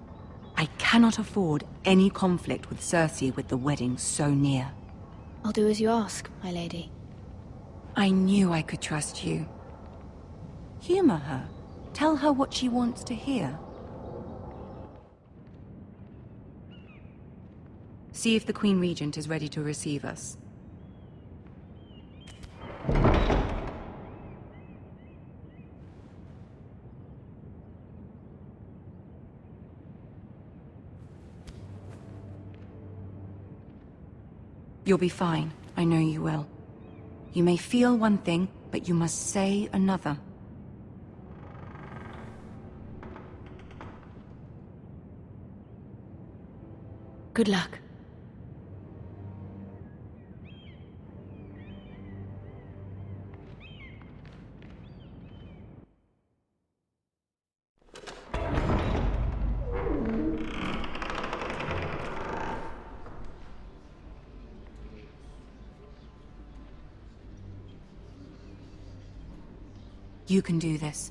I cannot afford any conflict with Cersei with the wedding so near. I'll do as you ask, my lady. I knew I could trust you. Humor her. Tell her what she wants to hear. See if the Queen Regent is ready to receive us. You'll be fine. I know you will. You may feel one thing, but you must say another. Good luck. You can do this.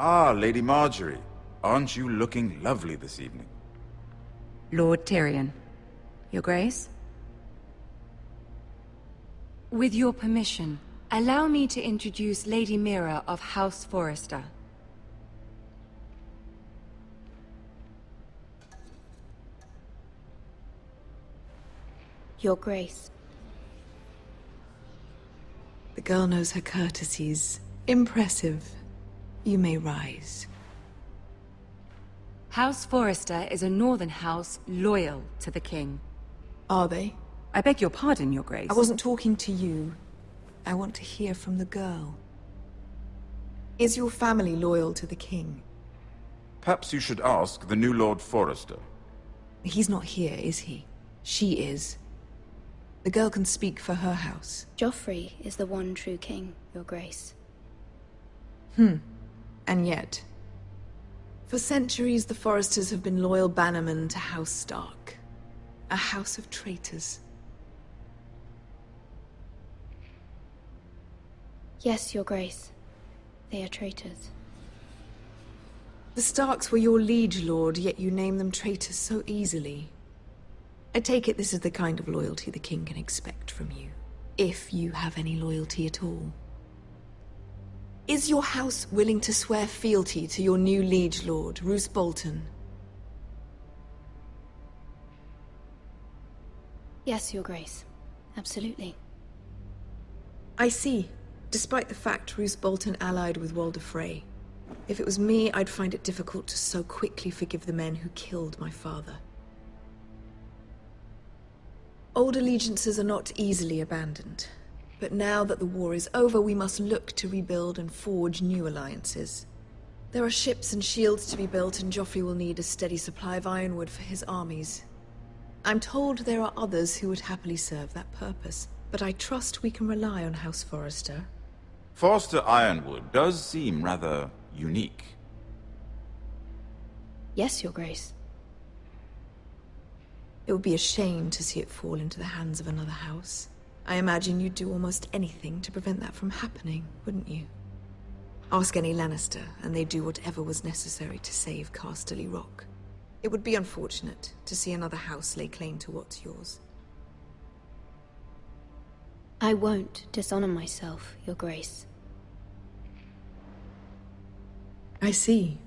Ah, Lady Marjorie. Aren't you looking lovely this evening? Lord Tyrion. Your Grace? With your permission, allow me to introduce Lady Mira of House Forrester. Your Grace. The girl knows her courtesies. Impressive. You may rise. House Forrester is a northern house loyal to the king. Are they? I beg your pardon, Your Grace. I wasn't talking to you. I want to hear from the girl. Is your family loyal to the king? Perhaps you should ask the new Lord Forrester. He's not here, is he? She is. The girl can speak for her house. Joffrey is the one true king, Your Grace. And yet, for centuries the Forresters have been loyal bannermen to House Stark. A house of traitors. Yes, Your Grace. They are traitors. The Starks were your liege lord, yet you name them traitors so easily. I take it this is the kind of loyalty the king can expect from you. If you have any loyalty at all. Is your house willing to swear fealty to your new liege lord, Roose Bolton? Yes, Your Grace. Absolutely. I see. Despite the fact Roose Bolton allied with Walder Frey. If it was me, I'd find it difficult to so quickly forgive the men who killed my father. Old allegiances are not easily abandoned. But now that the war is over, we must look to rebuild and forge new alliances. There are ships and shields to be built, and Joffrey will need a steady supply of ironwood for his armies. I'm told there are others who would happily serve that purpose, but I trust we can rely on House Forrester. Forrester Ironwood does seem rather unique. Yes, Your Grace. It would be a shame to see it fall into the hands of another house. I imagine you'd do almost anything to prevent that from happening, wouldn't you? Ask any Lannister, and they'd do whatever was necessary to save Casterly Rock. It would be unfortunate to see another house lay claim to what's yours. I won't dishonor myself, Your Grace. I see.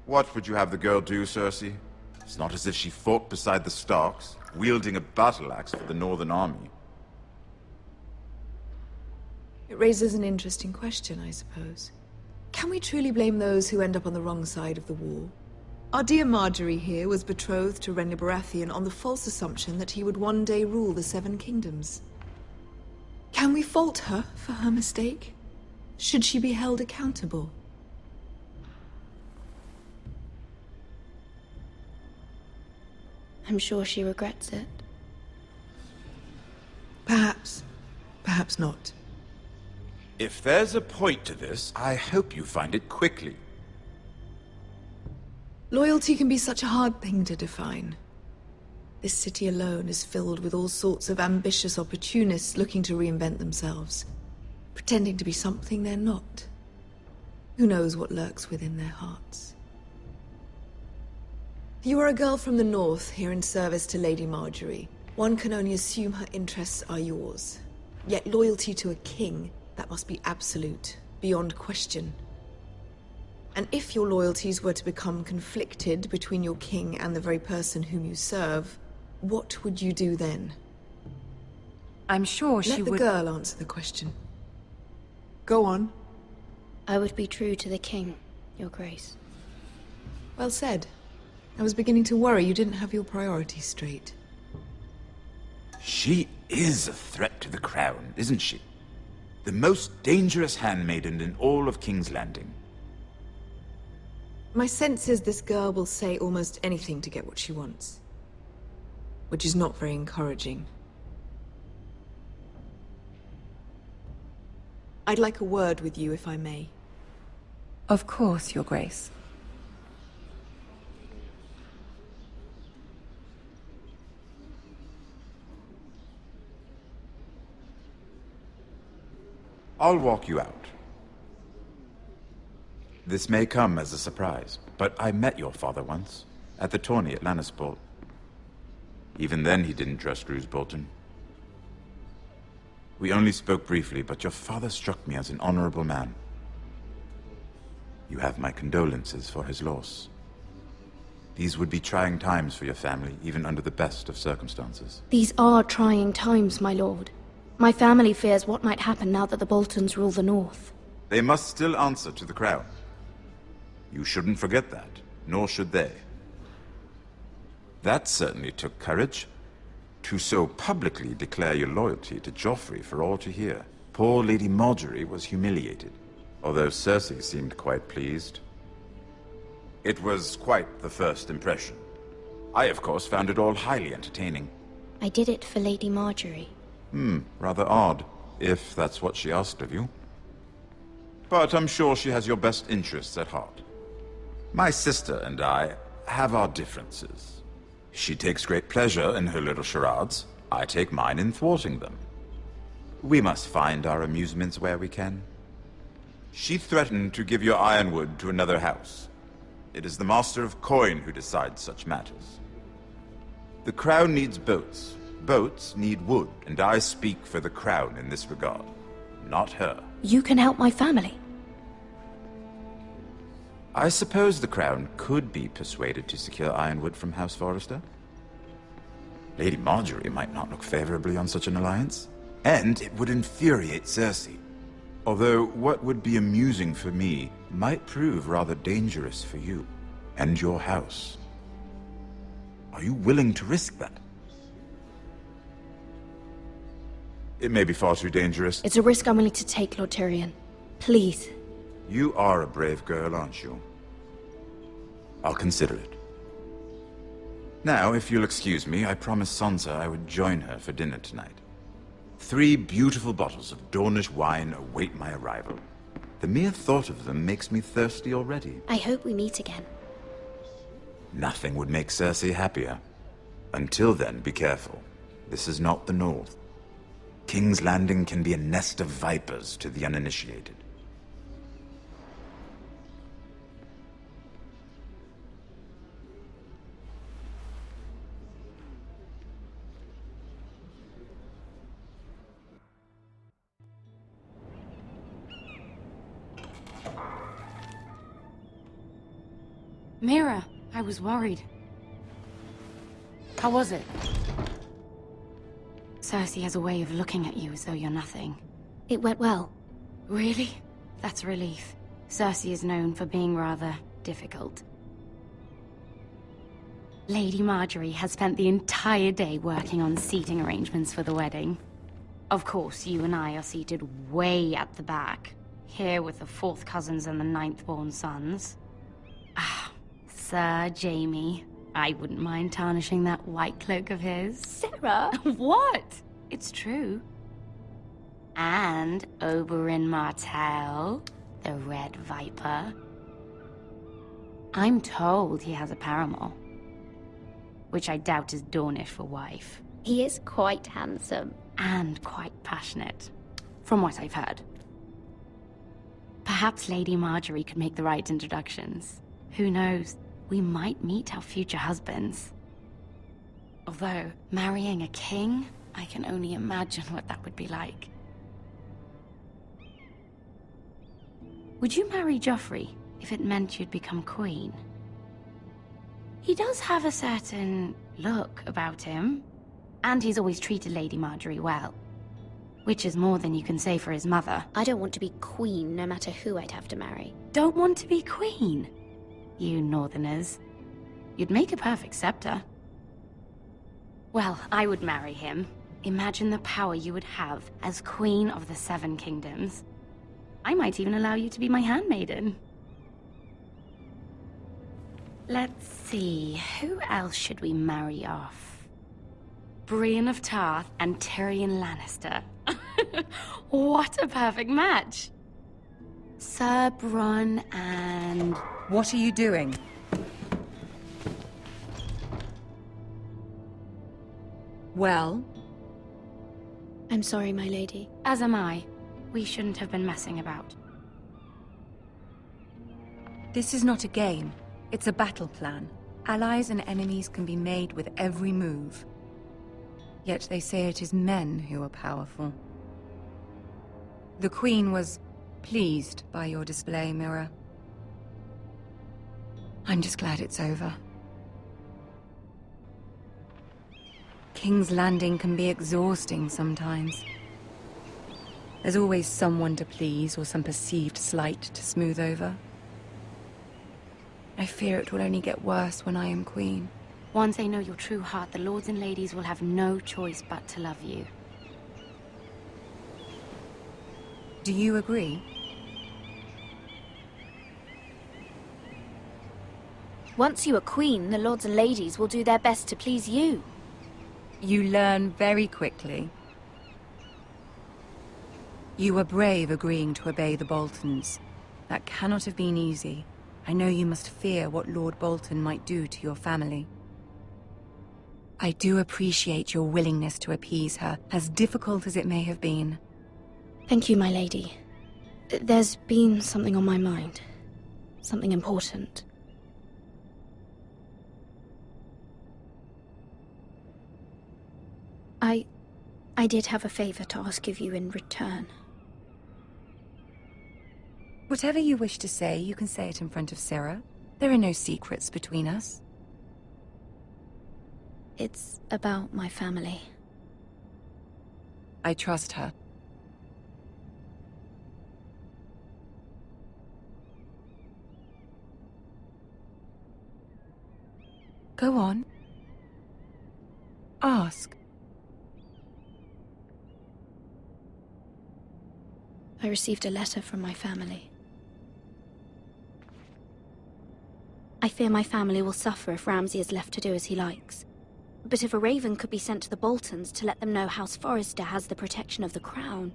What would you have the girl do, Cersei? It's not as if she fought beside the Starks, wielding a battle axe for the Northern Army. It raises an interesting question, I suppose. Can we truly blame those who end up on the wrong side of the war? Our dear Marjorie here was betrothed to Renly Baratheon on the false assumption that he would one day rule the Seven Kingdoms. Can we fault her for her mistake? Should she be held accountable? I'm sure she regrets it. Perhaps. Perhaps not. If there's a point to this, I hope you find it quickly. Loyalty can be such a hard thing to define. This city alone is filled with all sorts of ambitious opportunists looking to reinvent themselves, pretending to be something they're not. Who knows what lurks within their hearts? You are a girl from the north, here in service to Lady Marjorie. One can only assume her interests are yours. Yet loyalty to a king, that must be absolute, beyond question. And if your loyalties were to become conflicted between your king and the very person whom you serve, what would you do then? I'm sure she would... Let the girl answer the question. Go on. I would be true to the king, Your Grace. Well said. I was beginning to worry you didn't have your priorities straight. She is a threat to the crown, isn't she? The most dangerous handmaiden in all of King's Landing. My sense is this girl will say almost anything to get what she wants. Which is not very encouraging. I'd like a word with you, if I may. Of course, Your Grace. I'll walk you out. This may come as a surprise, but I met your father once, at the tourney at Lannisport. Even then he didn't trust Roose Bolton. We only spoke briefly, but your father struck me as an honorable man. You have my condolences for his loss. These would be trying times for your family, even under the best of circumstances. These are trying times, my lord. My family fears what might happen now that the Boltons rule the North. They must still answer to the crown. You shouldn't forget that, nor should they. That certainly took courage. To so publicly declare your loyalty to Joffrey for all to hear. Poor Lady Marjorie was humiliated, although Cersei seemed quite pleased. It was quite the first impression. I, of course, found it all highly entertaining. I did it for Lady Marjorie. Rather odd, if that's what she asked of you. But I'm sure she has your best interests at heart. My sister and I have our differences. She takes great pleasure in her little charades. I take mine in thwarting them. We must find our amusements where we can. She threatened to give your ironwood to another house. It is the Master of Coin who decides such matters. The crown needs boats. Boats need wood, and I speak for the crown in this regard, not her. You can help my family. I suppose the crown could be persuaded to secure ironwood from House Forrester. Lady Marjorie might not look favorably on such an alliance, and it would infuriate Cersei. Although what would be amusing for me might prove rather dangerous for you and your house. Are you willing to risk that? It may be far too dangerous. It's a risk I'm willing to take, Lord Tyrion. Please. You are a brave girl, aren't you? I'll consider it. Now, if you'll excuse me, I promised Sansa I would join her for dinner tonight. 3 beautiful bottles of Dornish wine await my arrival. The mere thought of them makes me thirsty already. I hope we meet again. Nothing would make Cersei happier. Until then, be careful. This is not the North. King's Landing can be a nest of vipers to the uninitiated. Mira, I was worried. How was it? Cersei has a way of looking at you as though you're nothing. It went well. Really? That's a relief. Cersei is known for being rather difficult. Lady Marjorie has spent the entire day working on seating arrangements for the wedding. Of course, you and I are seated way at the back, here with the 4th cousins and the 9th-born sons. Ah, Sir Jaime. I wouldn't mind tarnishing that white cloak of his. Sarah! What? It's true. And Oberyn Martell, the Red Viper. I'm told he has a paramour, which I doubt is Dornish for wife. He is quite handsome. And quite passionate, from what I've heard. Perhaps Lady Marjorie could make the right introductions. Who knows? We might meet our future husbands. Although, marrying a king, I can only imagine what that would be like. Would you marry Joffrey if it meant you'd become queen? He does have a certain look about him, and he's always treated Lady Marjorie well. Which is more than you can say for his mother. I don't want to be queen, no matter who I'd have to marry. Don't want to be queen? You northerners. You'd make a perfect scepter. Well, I would marry him. Imagine the power you would have as Queen of the 7 Kingdoms. I might even allow you to be my handmaiden. Let's see, who else should we marry off? Brienne of Tarth and Tyrion Lannister. What a perfect match! Sir Bronn and... What are you doing? Well? I'm sorry, my lady. As am I. We shouldn't have been messing about. This is not a game. It's a battle plan. Allies and enemies can be made with every move. Yet they say it is men who are powerful. The Queen was pleased by your display, Mira. I'm just glad it's over. King's Landing can be exhausting sometimes. There's always someone to please or some perceived slight to smooth over. I fear it will only get worse when I am queen. Once they know your true heart, the lords and ladies will have no choice but to love you. Do you agree? Once you are queen, the lords and ladies will do their best to please you. You learn very quickly. You were brave agreeing to obey the Boltons. That cannot have been easy. I know you must fear what Lord Bolton might do to your family. I do appreciate your willingness to appease her, as difficult as it may have been. Thank you, my lady. There's been something on my mind. Something important. I did have a favor to ask of you in return. Whatever you wish to say, you can say it in front of Sarah. There are no secrets between us. It's about my family. I trust her. Go on. Ask. I received a letter from my family. I fear my family will suffer if Ramsay is left to do as he likes. But if a raven could be sent to the Boltons to let them know House Forrester has the protection of the crown.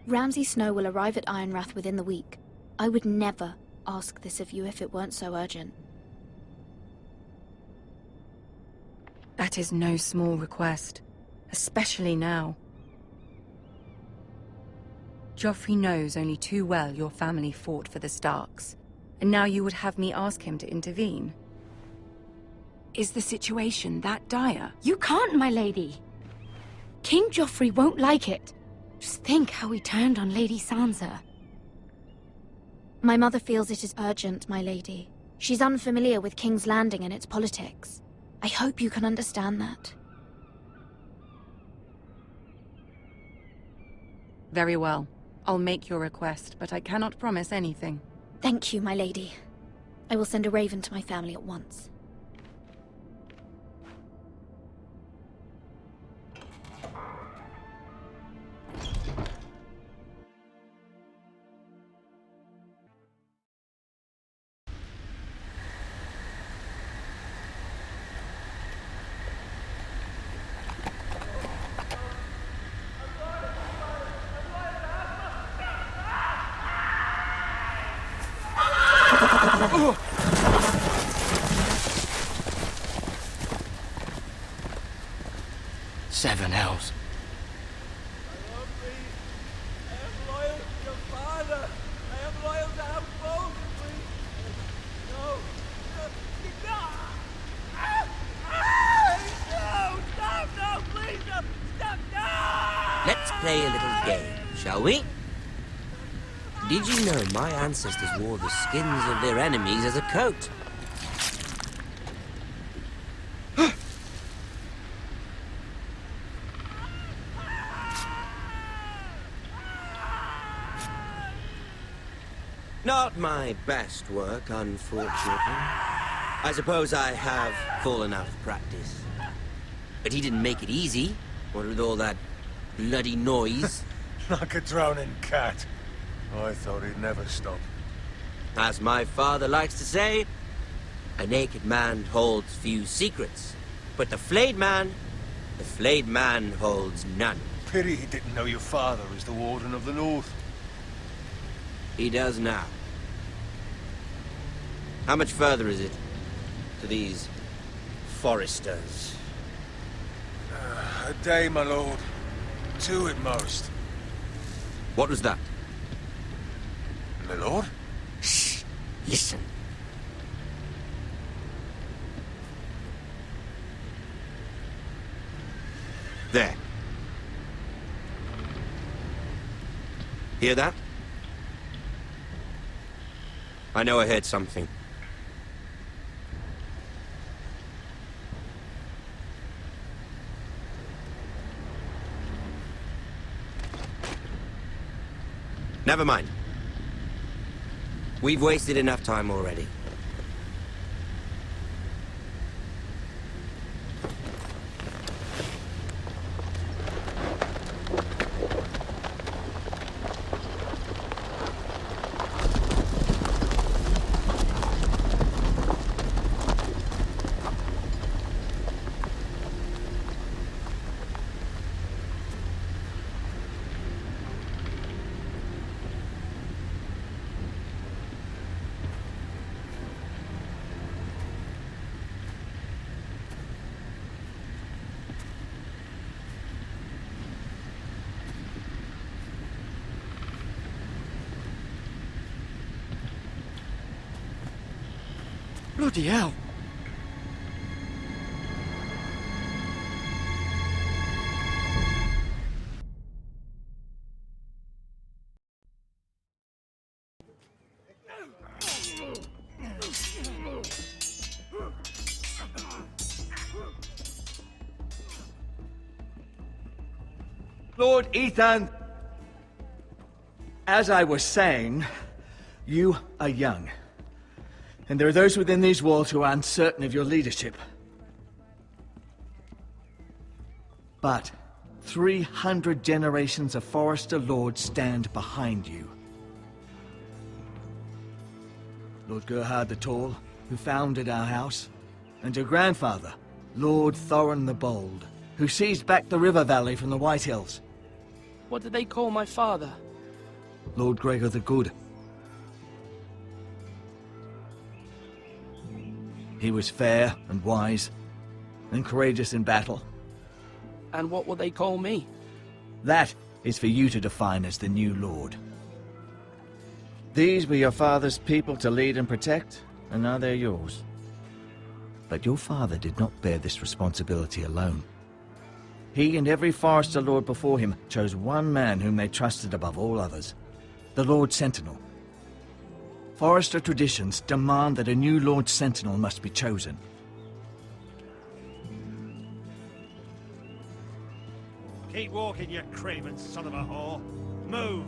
Ramsay Snow will arrive at Ironrath within the week. I would never ask this of you if it weren't so urgent. That That is no small request, especially now. Joffrey knows only too well your family fought for the Starks, and now you would have me ask him to intervene. Is the situation that dire? You can't, my lady. King Joffrey won't like it. Just think how he turned on Lady Sansa. My mother feels it is urgent, my lady. She's unfamiliar with King's Landing and its politics. I hope you can understand that. Very well. I'll make your request, but I cannot promise anything. Thank you, my lady. I will send a raven to my family at once. Seven hells. Let's play a little game, shall we? Did you know my ancestors wore the skins of their enemies as a coat? Not my best work, unfortunately. I suppose I have fallen out of practice. But he didn't make it easy, what with all that bloody noise. Like a drowning cat. I thought he'd never stop. As my father likes to say, a naked man holds few secrets. But the flayed man holds none. Pity he didn't know your father is the Warden of the North. He does now. How much further is it to these foresters? A day, my lord. 2 at most. What was that? My lord? Shh! Listen. There. Hear that? I know I heard something. Never mind. We've wasted enough time already. Bloody hell! Lord Ethan! As I was saying, you are young. And there are those within these walls who are uncertain of your leadership. But 300 generations of Forester Lords stand behind you. Lord Gerhard the Tall, who founded our house, and your grandfather, Lord Thorin the Bold, who seized back the river valley from the White Hills. What did they call my father? Lord Gregor the Good. He was fair and wise, and courageous in battle. And what will they call me? That is for you to define as the new lord. These were your father's people to lead and protect, and now they're yours. But your father did not bear this responsibility alone. He and every Forester Lord before him chose one man whom they trusted above all others, the Lord Sentinel. Forester traditions demand that a new Lord Sentinel must be chosen. Keep walking, you craven son of a whore. Move!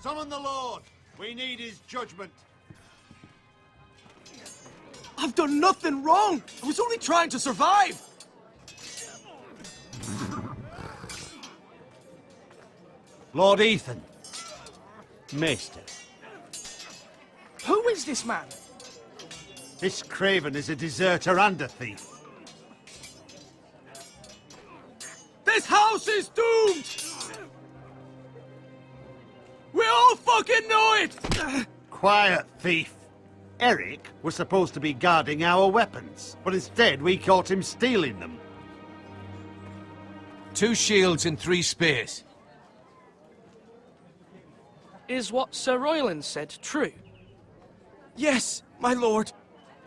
Summon the Lord! We need his judgment. I've done nothing wrong! I was only trying to survive! Lord Ethan. Maester. Who is this man? This craven is a deserter and a thief. This house is doomed! We all fucking know it! Quiet, thief. Eric was supposed to be guarding our weapons, but instead we caught him stealing them. 2 shields and 3 spears. Is what Sir Royland said true? Yes, my lord.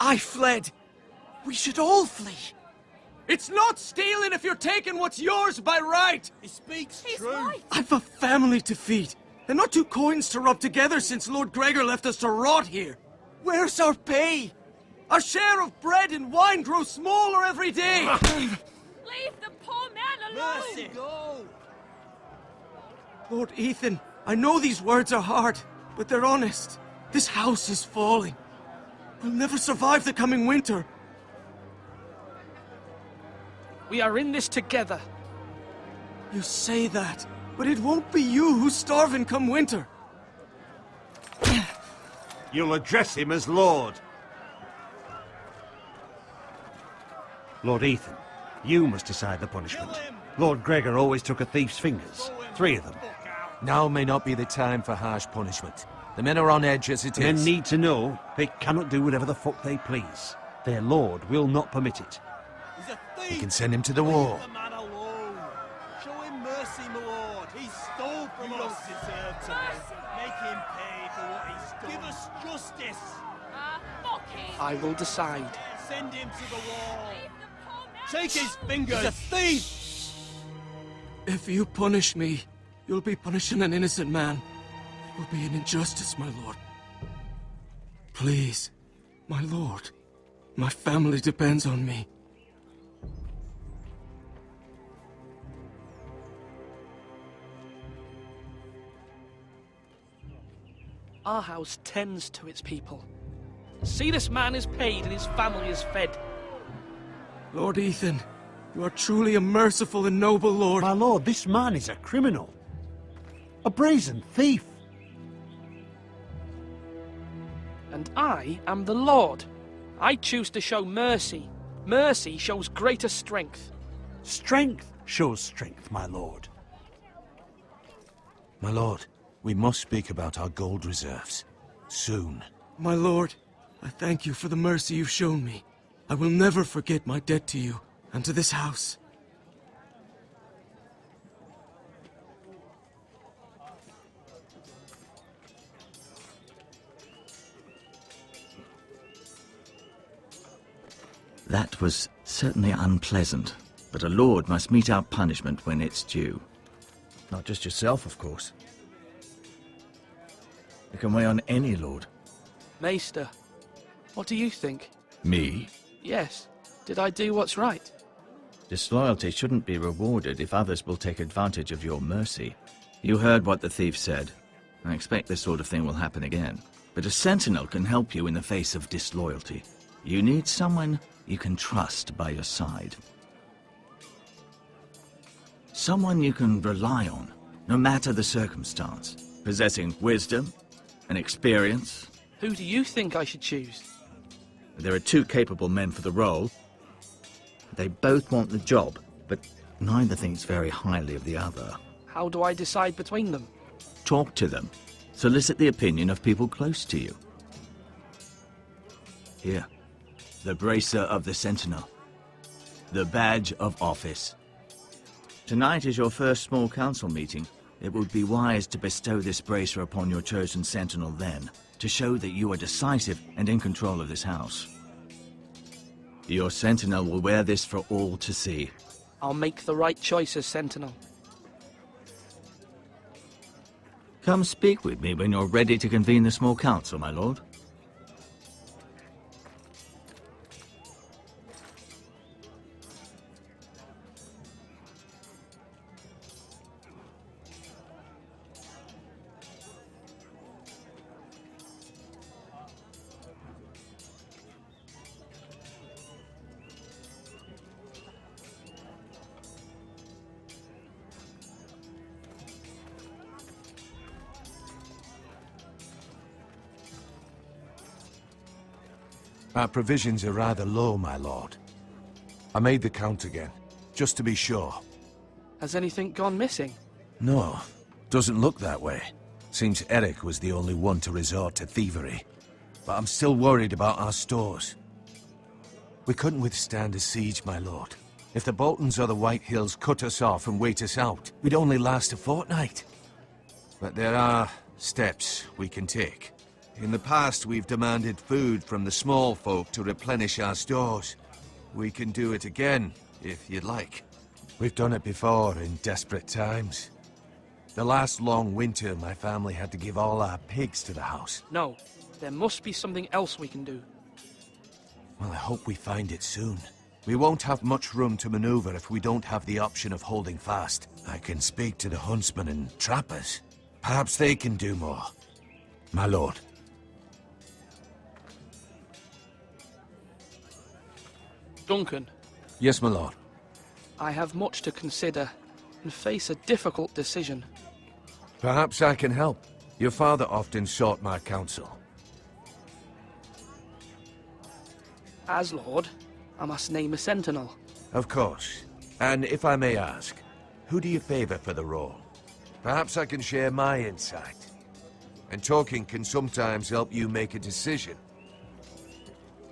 I fled. We should all flee. It's not stealing if you're taking what's yours by right. He speaks true. I've a family to feed, and not 2 coins to rub together since Lord Gregor left us to rot here. Where's our pay? Our share of bread and wine grows smaller every day. Leave the poor man alone! Mercy, go! Lord Ethan, I know these words are hard, but they're honest. This house is falling. We'll never survive the coming winter. We are in this together. You say that, but it won't be you who's starving come winter. You'll address him as Lord. Lord Ethan, you must decide the punishment. Lord Gregor always took a thief's fingers. 3 of them. Now may not be the time for harsh punishment. The men are on edge as it is. Men need to know they cannot do whatever the fuck they please. Their lord will not permit it. He's a thief! We can send him to the war. Leave the man alone. Show him mercy, my lord. He stole from us. You don't deserve to live. Make him pay for what he stole. Give us justice. Fuck him! I will decide. Send him to the wall. Take his fingers. He's a thief! If you punish me, you'll be punishing an innocent man. It will be an injustice, my lord. Please, my lord. My family depends on me. Our house tends to its people. See, this man is paid and his family is fed. Lord Ethan, you are truly a merciful and noble lord. My lord, this man is a criminal. A brazen thief. And I am the Lord. I choose to show mercy. Mercy shows greater strength. Strength shows strength, my lord. My lord, we must speak about our gold reserves. Soon. My lord, I thank you for the mercy you've shown me. I will never forget my debt to you and to this house. That was certainly unpleasant, but a lord must mete out punishment when it's due. Not just yourself, of course. It can weigh on any lord. Maester, what do you think? Me? Yes. Did I do what's right? Disloyalty shouldn't be rewarded if others will take advantage of your mercy. You heard what the thief said. I expect this sort of thing will happen again. But a sentinel can help you in the face of disloyalty. You need someone you can trust by your side. Someone you can rely on, no matter the circumstance. Possessing wisdom and experience. Who do you think I should choose? There are 2 capable men for the role. They both want the job, but neither thinks very highly of the other. How do I decide between them? Talk to them. Solicit the opinion of people close to you. Here, The Bracer of the Sentinel. The Badge of Office. Tonight is your first small council meeting. It would be wise to bestow this bracer upon your chosen sentinel then, to show that you are decisive and in control of this house. Your sentinel will wear this for all to see. I'll make the right choice as sentinel. Come speak with me when you're ready to convene the small council, my lord. Our provisions are rather low, my lord. I made the count again, just to be sure. Has anything gone missing? No, doesn't look that way. Seems Eric was the only one to resort to thievery. But I'm still worried about our stores. We couldn't withstand a siege, my lord. If the Boltons or the White Hills cut us off and wait us out, we'd only last a fortnight. But there are steps we can take. In the past, we've demanded food from the small folk to replenish our stores. We can do it again, if you'd like. We've done it before in desperate times. The last long winter, my family had to give all our pigs to the house. No, there must be something else we can do. Well, I hope we find it soon. We won't have much room to maneuver if we don't have the option of holding fast. I can speak to the huntsmen and trappers. Perhaps they can do more. My lord. Duncan. Yes, my lord. I have much to consider and face a difficult decision. Perhaps I can help. Your father often sought my counsel. As Lord, I must name a sentinel. Of course. And if I may ask, who do you favor for the role? Perhaps I can share my insight. And talking can sometimes help you make a decision.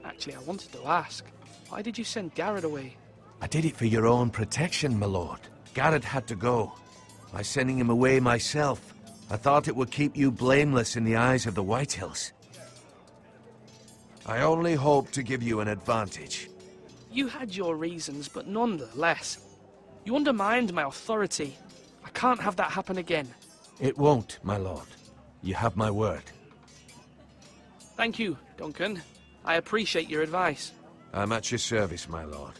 Actually, I wanted to ask, why did you send Garrett away? I did it for your own protection, my lord. Garrett had to go. By sending him away myself, I thought it would keep you blameless in the eyes of the White Hills. I only hope to give you an advantage. You had your reasons, but nonetheless, you undermined my authority. I can't have that happen again. It won't, my lord. You have my word. Thank you, Duncan. I appreciate your advice. I'm at your service, my lord.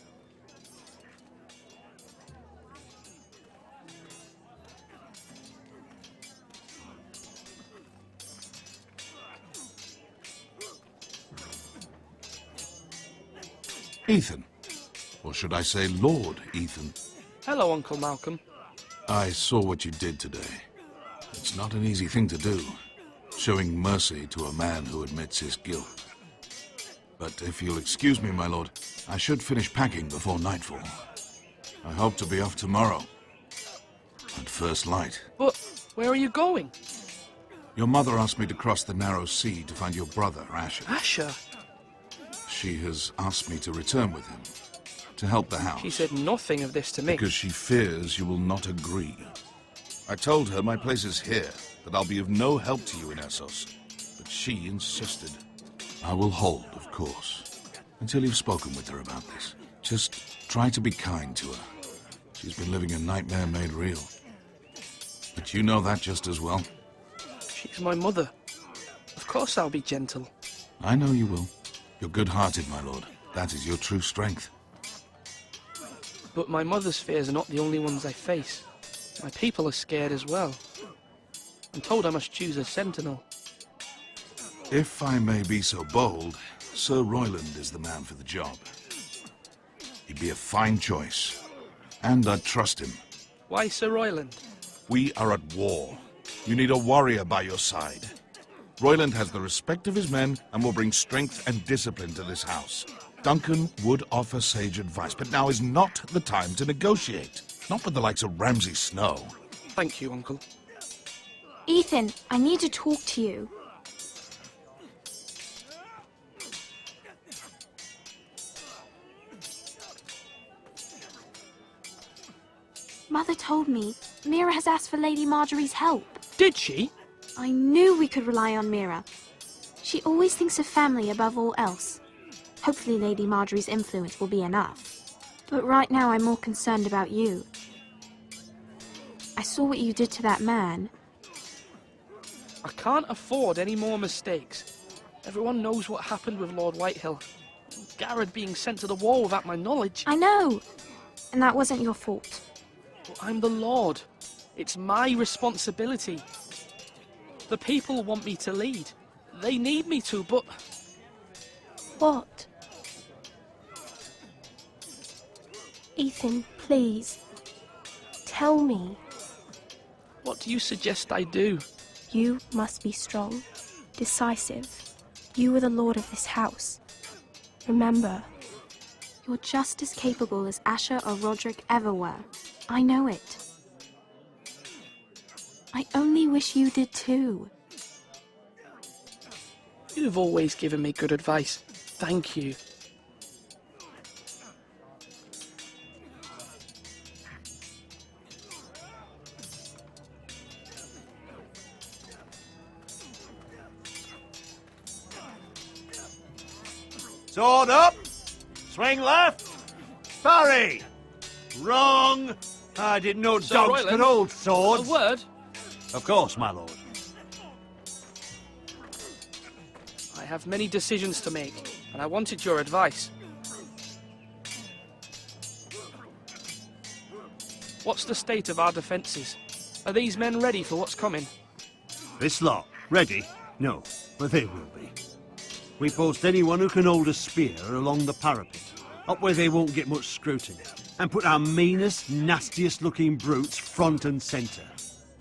Ethan. Or should I say Lord Ethan? Hello, Uncle Malcolm. I saw what you did today. It's not an easy thing to do, showing mercy to a man who admits his guilt. But if you'll excuse me, my lord, I should finish packing before nightfall. I hope to be off tomorrow. At first light. But where are you going? Your mother asked me to cross the narrow sea to find your brother, Asher. Asher? She has asked me to return with him, to help the house. She said nothing of this to me. Because she fears you will not agree. I told her my place is here, that I'll be of no help to you in Essos. But she insisted. I will hold, of course, until you've spoken with her about this. Just try to be kind to her. She's been living a nightmare made real. But you know that just as well. She's my mother. Of course I'll be gentle. I know you will. You're good-hearted, my lord. That is your true strength. But my mother's fears are not the only ones I face. My people are scared as well. I'm told I must choose a sentinel. If I may be so bold, Sir Royland is the man for the job. He'd be a fine choice, and I'd trust him. Why Sir Royland? We are at war. You need a warrior by your side. Royland has the respect of his men and will bring strength and discipline to this house. Duncan would offer sage advice, but now is not the time to negotiate. Not with the likes of Ramsay Snow. Thank you, Uncle. Ethan, I need to talk to you. Mother told me Mira has asked for Lady Marjorie's help. Did she? I knew we could rely on Mira. She always thinks of family above all else. Hopefully Lady Marjorie's influence will be enough. But right now I'm more concerned about you. I saw what you did to that man. I can't afford any more mistakes. Everyone knows what happened with Lord Whitehill. Garrett being sent to the war without my knowledge. I know! And that wasn't your fault. But I'm the Lord. It's my responsibility. The people want me to lead. They need me to, but... What? Ethan, please. Tell me. What do you suggest I do? You must be strong, decisive. You are the lord of this house. Remember, you're just as capable as Asher or Roderick ever were. I know it. I only wish you did too. You've always given me good advice. Thank you. Sword up! Swing left! Parry! Wrong! I didn't know Sir dogs Royland, could hold swords. A word? Of course, my lord. I have many decisions to make, and I wanted your advice. What's the state of our defences? Are these men ready for what's coming? This lot, ready? No, but they will be. We post anyone who can hold a spear along the parapet, up where they won't get much scrutiny, and put our meanest, nastiest looking brutes front and centre.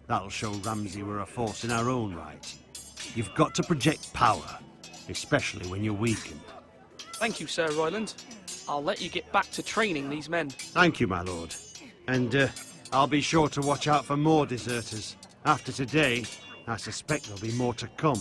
That'll show Ramsay we're a force in our own right. You've got to project power, especially when you're weakened. Thank you, Sir Royland. I'll let you get back to training these men. Thank you, my lord. And I'll be sure to watch out for more deserters. After today, I suspect there'll be more to come.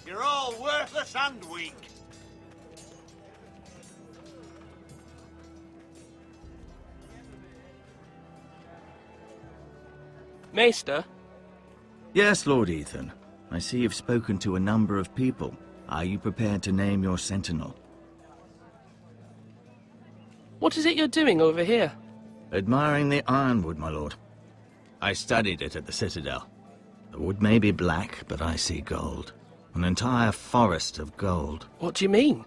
You're all worthless and weak. Maester? Yes, Lord Ethan. I see you've spoken to a number of people. Are you prepared to name your sentinel? What is it you're doing over here? Admiring the ironwood, my lord. I studied it at the Citadel. The wood may be black, but I see gold. An entire forest of gold. What do you mean?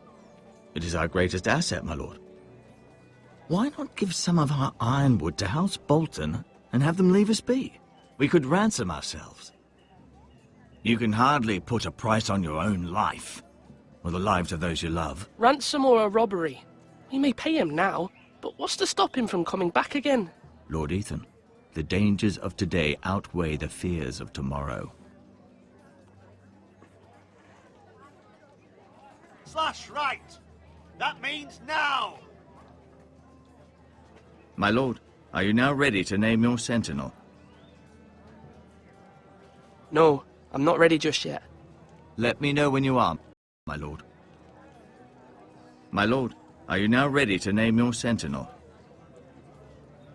It is our greatest asset, my lord. Why not give some of our ironwood to House Bolton and have them leave us be? We could ransom ourselves. You can hardly put a price on your own life, or the lives of those you love. Ransom or a robbery? We may pay him now, but what's to stop him from coming back again? Lord Ethan, the dangers of today outweigh the fears of tomorrow. Slash right! That means now! My lord, are you now ready to name your sentinel? No, I'm not ready just yet. Let me know when you are, my lord. My lord, are you now ready to name your sentinel?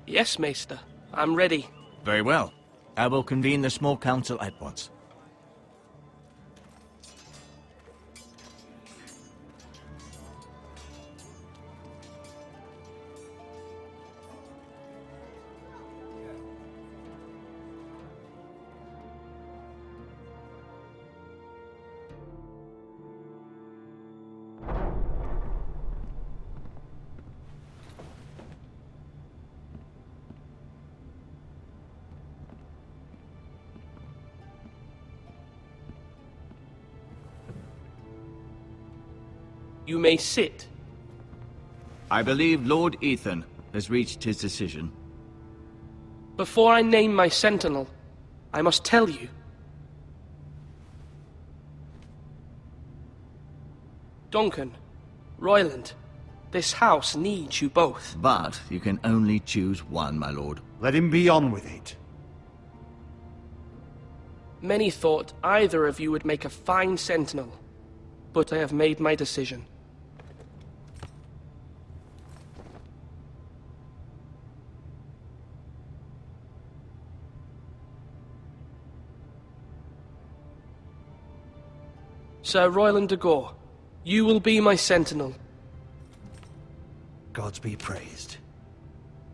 Yes, Maester. I'm ready. Very well. I will convene the small council at once. You may sit. I believe Lord Ethan has reached his decision. Before I name my sentinel, I must tell you. Duncan, Royland, this house needs you both. But you can only choose one, my lord. Let him be on with it. Many thought either of you would make a fine sentinel, but I have made my decision. Sir Royland de Gore, you will be my sentinel. Gods be praised.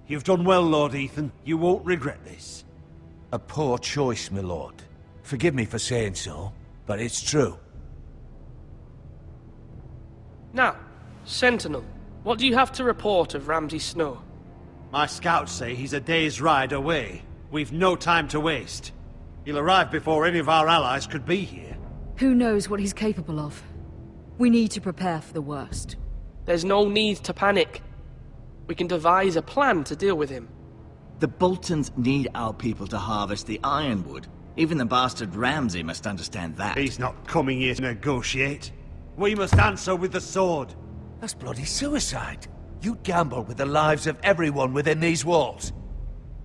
You've done well, Lord Ethan. You won't regret this. A poor choice, my lord. Forgive me for saying so, but it's true. Now, Sentinel, what do you have to report of Ramsay Snow? My scouts say he's a day's ride away. We've no time to waste. He'll arrive before any of our allies could be here. Who knows what he's capable of? We need to prepare for the worst. There's no need to panic. We can devise a plan to deal with him. The Boltons need our people to harvest the ironwood. Even the bastard Ramsay must understand that. He's not coming here to negotiate. We must answer with the sword. That's bloody suicide. You'd gamble with the lives of everyone within these walls.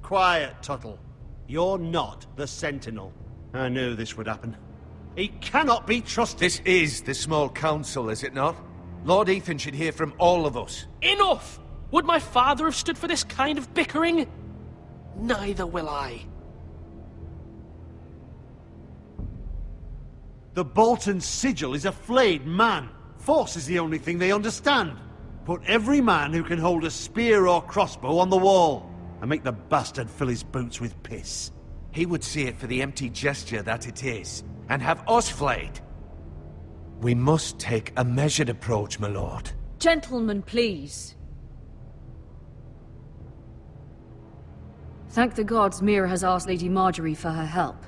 Quiet, Tuttle. You're not the Sentinel. I knew this would happen. He cannot be trusted. This is the small council, is it not? Lord Ethan should hear from all of us. Enough! Would my father have stood for this kind of bickering? Neither will I. The Bolton sigil is a flayed man. Force is the only thing they understand. Put every man who can hold a spear or crossbow on the wall, and make the bastard fill his boots with piss. He would see it for the empty gesture that it is, and have us flayed. We must take a measured approach, my lord. Gentlemen, please. Thank the gods Mira has asked Lady Marjorie for her help.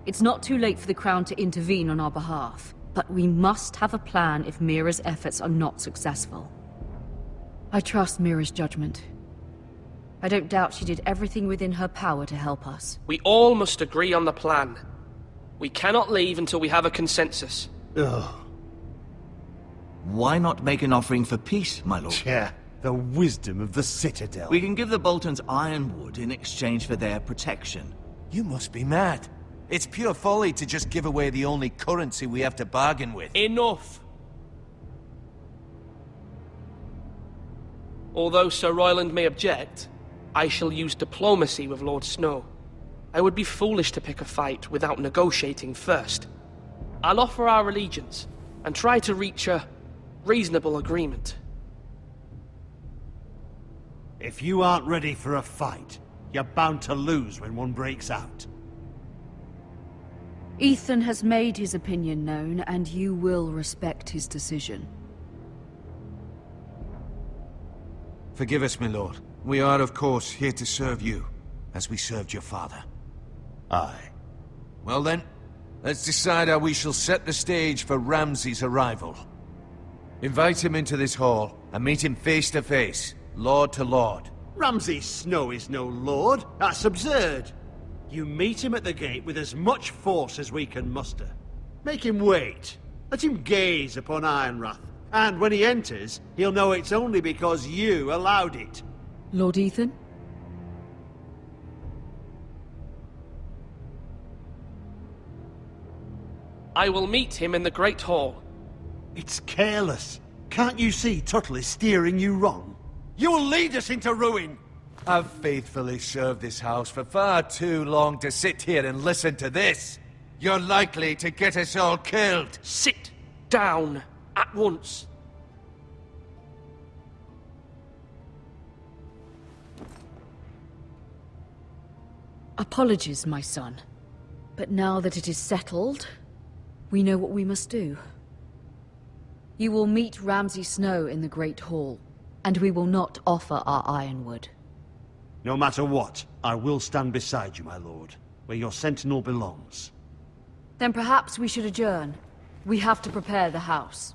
It's not too late for the Crown to intervene on our behalf, but we must have a plan if Mira's efforts are not successful. I trust Mira's judgment. I don't doubt she did everything within her power to help us. We all must agree on the plan. We cannot leave until we have a consensus. Ugh. Why not make an offering for peace, my lord? Yeah, the wisdom of the Citadel. We can give the Boltons ironwood in exchange for their protection. You must be mad. It's pure folly to just give away the only currency we have to bargain with. Enough! Although Sir Royland may object, I shall use diplomacy with Lord Snow. I would be foolish to pick a fight without negotiating first. I'll offer our allegiance, and try to reach a reasonable agreement. If you aren't ready for a fight, you're bound to lose when one breaks out. Ethan has made his opinion known, and you will respect his decision. Forgive us, my lord. We are, of course, here to serve you, as we served your father. Aye. Well then, let's decide how we shall set the stage for Ramsay's arrival. Invite him into this hall, and meet him face to face, lord to lord. Ramsay Snow is no lord. That's absurd. You meet him at the gate with as much force as we can muster. Make him wait. Let him gaze upon Ironrath. And when he enters, he'll know it's only because you allowed it. Lord Ethan? I will meet him in the Great Hall. It's careless. Can't you see Tuttle is steering you wrong? You'll lead us into ruin! I've faithfully served this house for far too long to sit here and listen to this. You're likely to get us all killed. Sit down at once. Apologies, my son. But now that it is settled, we know what we must do. You will meet Ramsay Snow in the Great Hall, and we will not offer our ironwood. No matter what, I will stand beside you, my lord, where your sentinel belongs. Then perhaps we should adjourn. We have to prepare the house.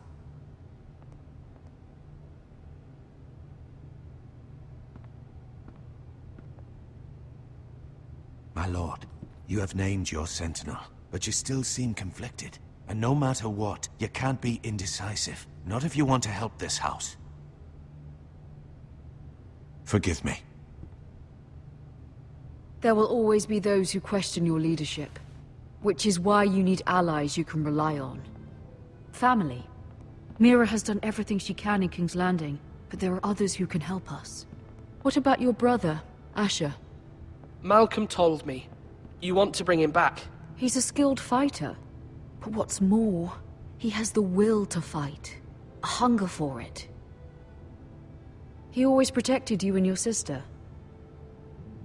My lord, you have named your sentinel, but you still seem conflicted. And no matter what, you can't be indecisive. Not if you want to help this house. Forgive me. There will always be those who question your leadership, which is why you need allies you can rely on. Family. Mira has done everything she can in King's Landing, but there are others who can help us. What about your brother, Asher? Malcolm told me. You want to bring him back? He's a skilled fighter. But what's more, he has the will to fight. A hunger for it. He always protected you and your sister.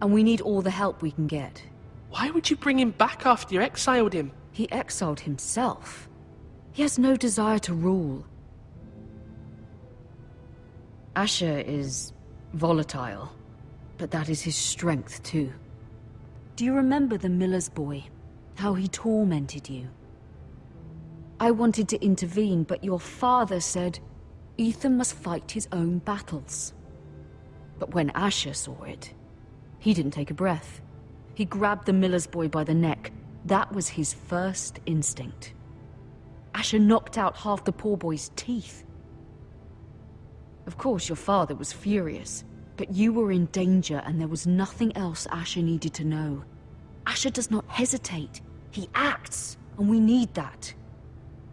And we need all the help we can get. Why would you bring him back after you exiled him? He exiled himself. He has no desire to rule. Asher is volatile, but that is his strength too. Do you remember the miller's boy? How he tormented you? I wanted to intervene, but your father said Ethan must fight his own battles. But when Asher saw it, he didn't take a breath. He grabbed the miller's boy by the neck. That was his first instinct. Asher knocked out half the poor boy's teeth. Of course, your father was furious, but you were in danger and there was nothing else Asher needed to know. Asher does not hesitate. He acts, and we need that.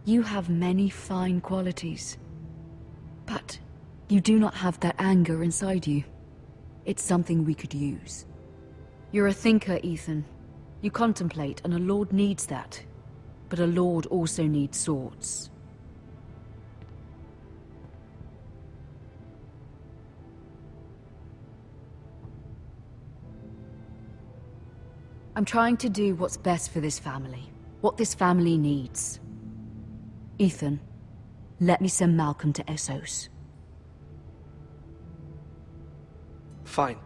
You have many fine qualities, but you do not have that anger inside you. It's something we could use. You're a thinker, Ethan. You contemplate, and a lord needs that. But a lord also needs swords. I'm trying to do what's best for this family. What this family needs. Ethan, let me send Malcolm to Essos. Fine.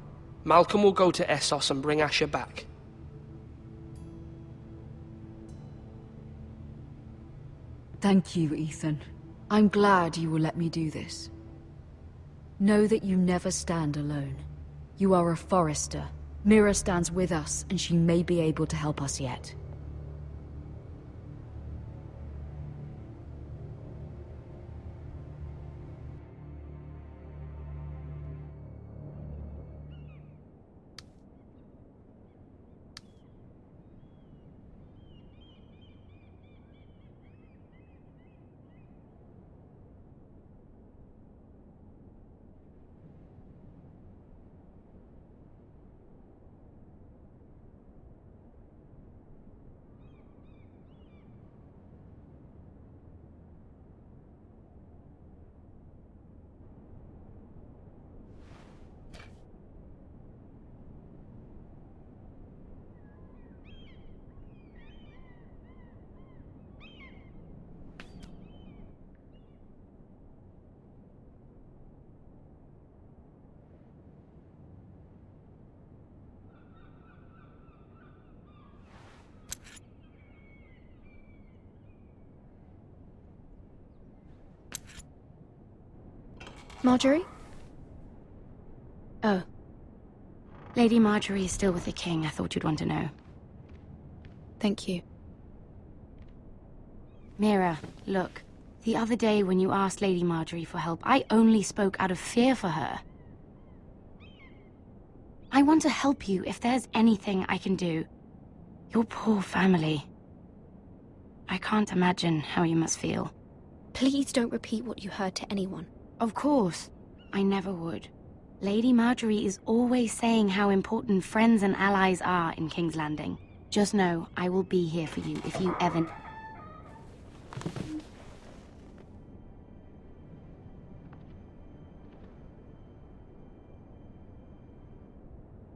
Malcolm will go to Essos and bring Asher back. Thank you, Ethan. I'm glad you will let me do this. Know that you never stand alone. You are a Forrester. Mira stands with us, and she may be able to help us yet. Marjorie? Oh. Lady Marjorie is still with the king. I thought you'd want to know. Thank you. Mira, look. The other day when you asked Lady Marjorie for help, I only spoke out of fear for her. I want to help you if there's anything I can do. Your poor family. I can't imagine how you must feel. Please don't repeat what you heard to anyone. Of course. I never would. Lady Marjorie is always saying how important friends and allies are in King's Landing. Just know, I will be here for you if you ever...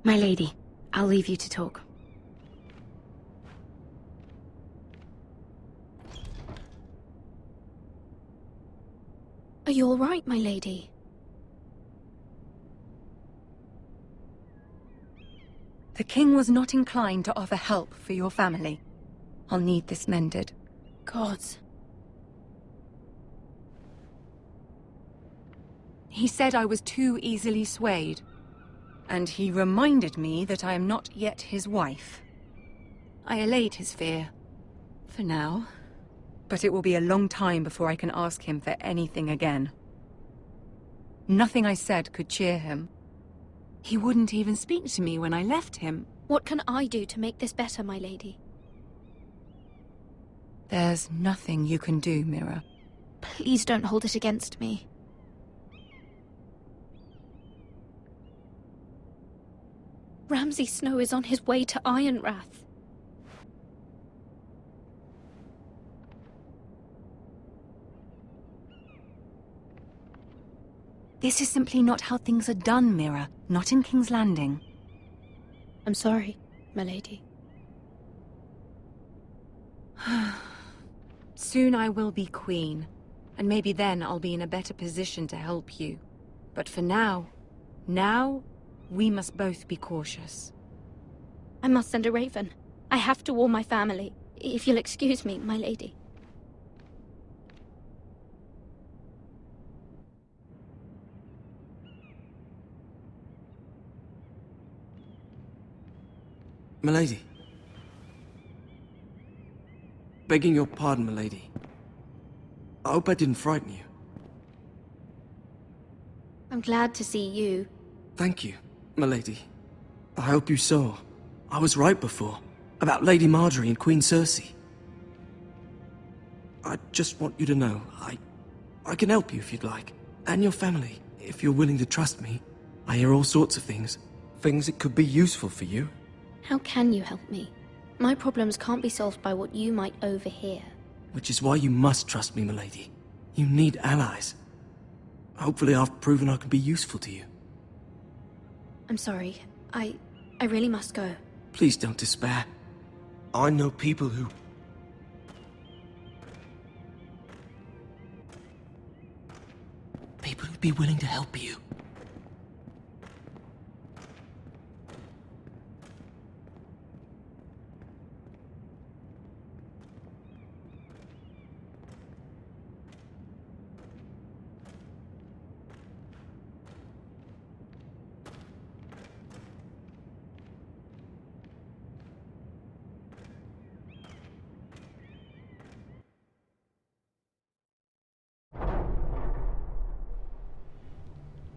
My lady, I'll leave you to talk. Are you all right, my lady? The king was not inclined to offer help for your family. I'll need this mended. Gods. He said I was too easily swayed. And he reminded me that I am not yet his wife. I allayed his fear. For now. But it will be a long time before I can ask him for anything again. Nothing I said could cheer him. He wouldn't even speak to me when I left him. What can I do to make this better, my lady? There's nothing you can do, Mira. Please don't hold it against me. Ramsay Snow is on his way to Ironrath. This is simply not how things are done, Mira. Not in King's Landing. I'm sorry, my lady. Soon I will be queen, and maybe then I'll be in a better position to help you. But for now, we must both be cautious. I must send a raven. I have to warn my family. If you'll excuse me, my lady. Milady. Begging your pardon, milady. I hope I didn't frighten you. I'm glad to see you. Thank you, milady. I hope you saw. I was right before. About Lady Marjorie and Queen Cersei. I just want you to know, I can help you if you'd like. And your family, if you're willing to trust me. I hear all sorts of things. Things that could be useful for you. How can you help me? My problems can't be solved by what you might overhear. Which is why you must trust me, milady. You need allies. Hopefully I've proven I can be useful to you. I'm sorry. I really must go. Please don't despair. I know people who... People who'd be willing to help you.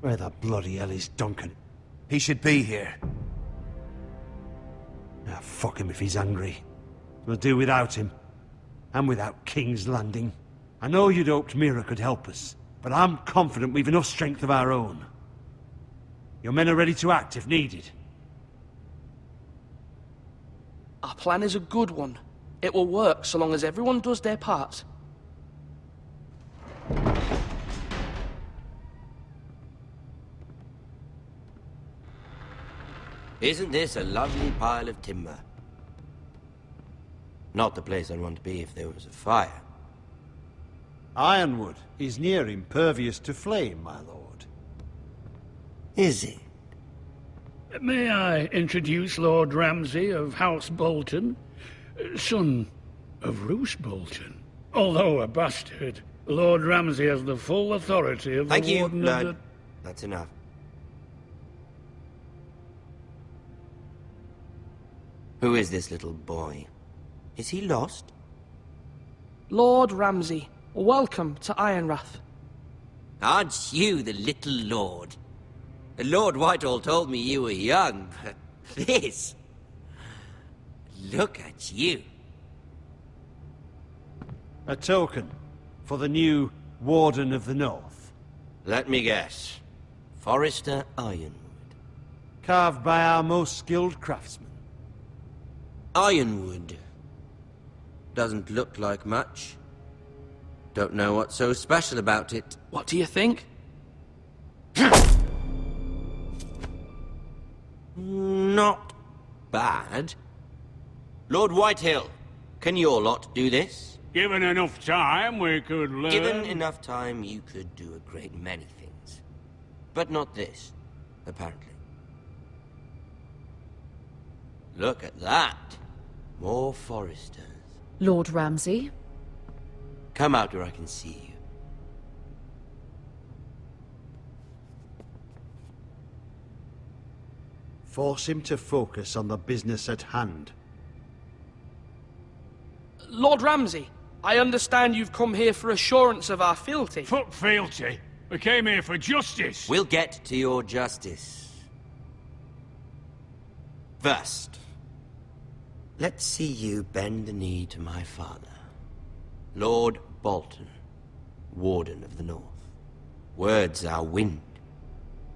Where the bloody hell is Duncan? He should be here. Ah, fuck him if he's angry. We'll do without him. And without King's Landing. I know you'd hoped Mira could help us, but I'm confident we've enough strength of our own. Your men are ready to act if needed. Our plan is a good one. It will work so long as everyone does their part. Isn't this a lovely pile of timber? Not the place I'd want to be if there was a fire. Ironwood is near impervious to flame, my lord. Is it? May I introduce Lord Ramsay of House Bolton, son of Roose Bolton. Although a bastard, Lord Ramsay has the full authority of Thank the you, Warden Lord. of the... That's enough. Who is this little boy? Is he lost? Lord Ramsay, welcome to Ironrath. Aren't you the little lord? Lord Whitehall told me you were young, but this... Look at you. A token for the new Warden of the North. Let me guess. Forrester Ironwood. Carved by our most skilled craftsmen. Ironwood. Doesn't look like much. Don't know what's so special about it. What do you think? Not bad. Lord Whitehill, can your lot do this? Given enough time, we could learn... Given enough time, you could do a great many things. But not this, apparently. Look at that. More Foresters. Lord Ramsay? Come out where I can see you. Force him to focus on the business at hand. Lord Ramsay, I understand you've come here for assurance of our fealty. Fuck fealty. We came here for justice. We'll get to your justice. First, let's see you bend the knee to my father, Lord Bolton, Warden of the North. Words are wind.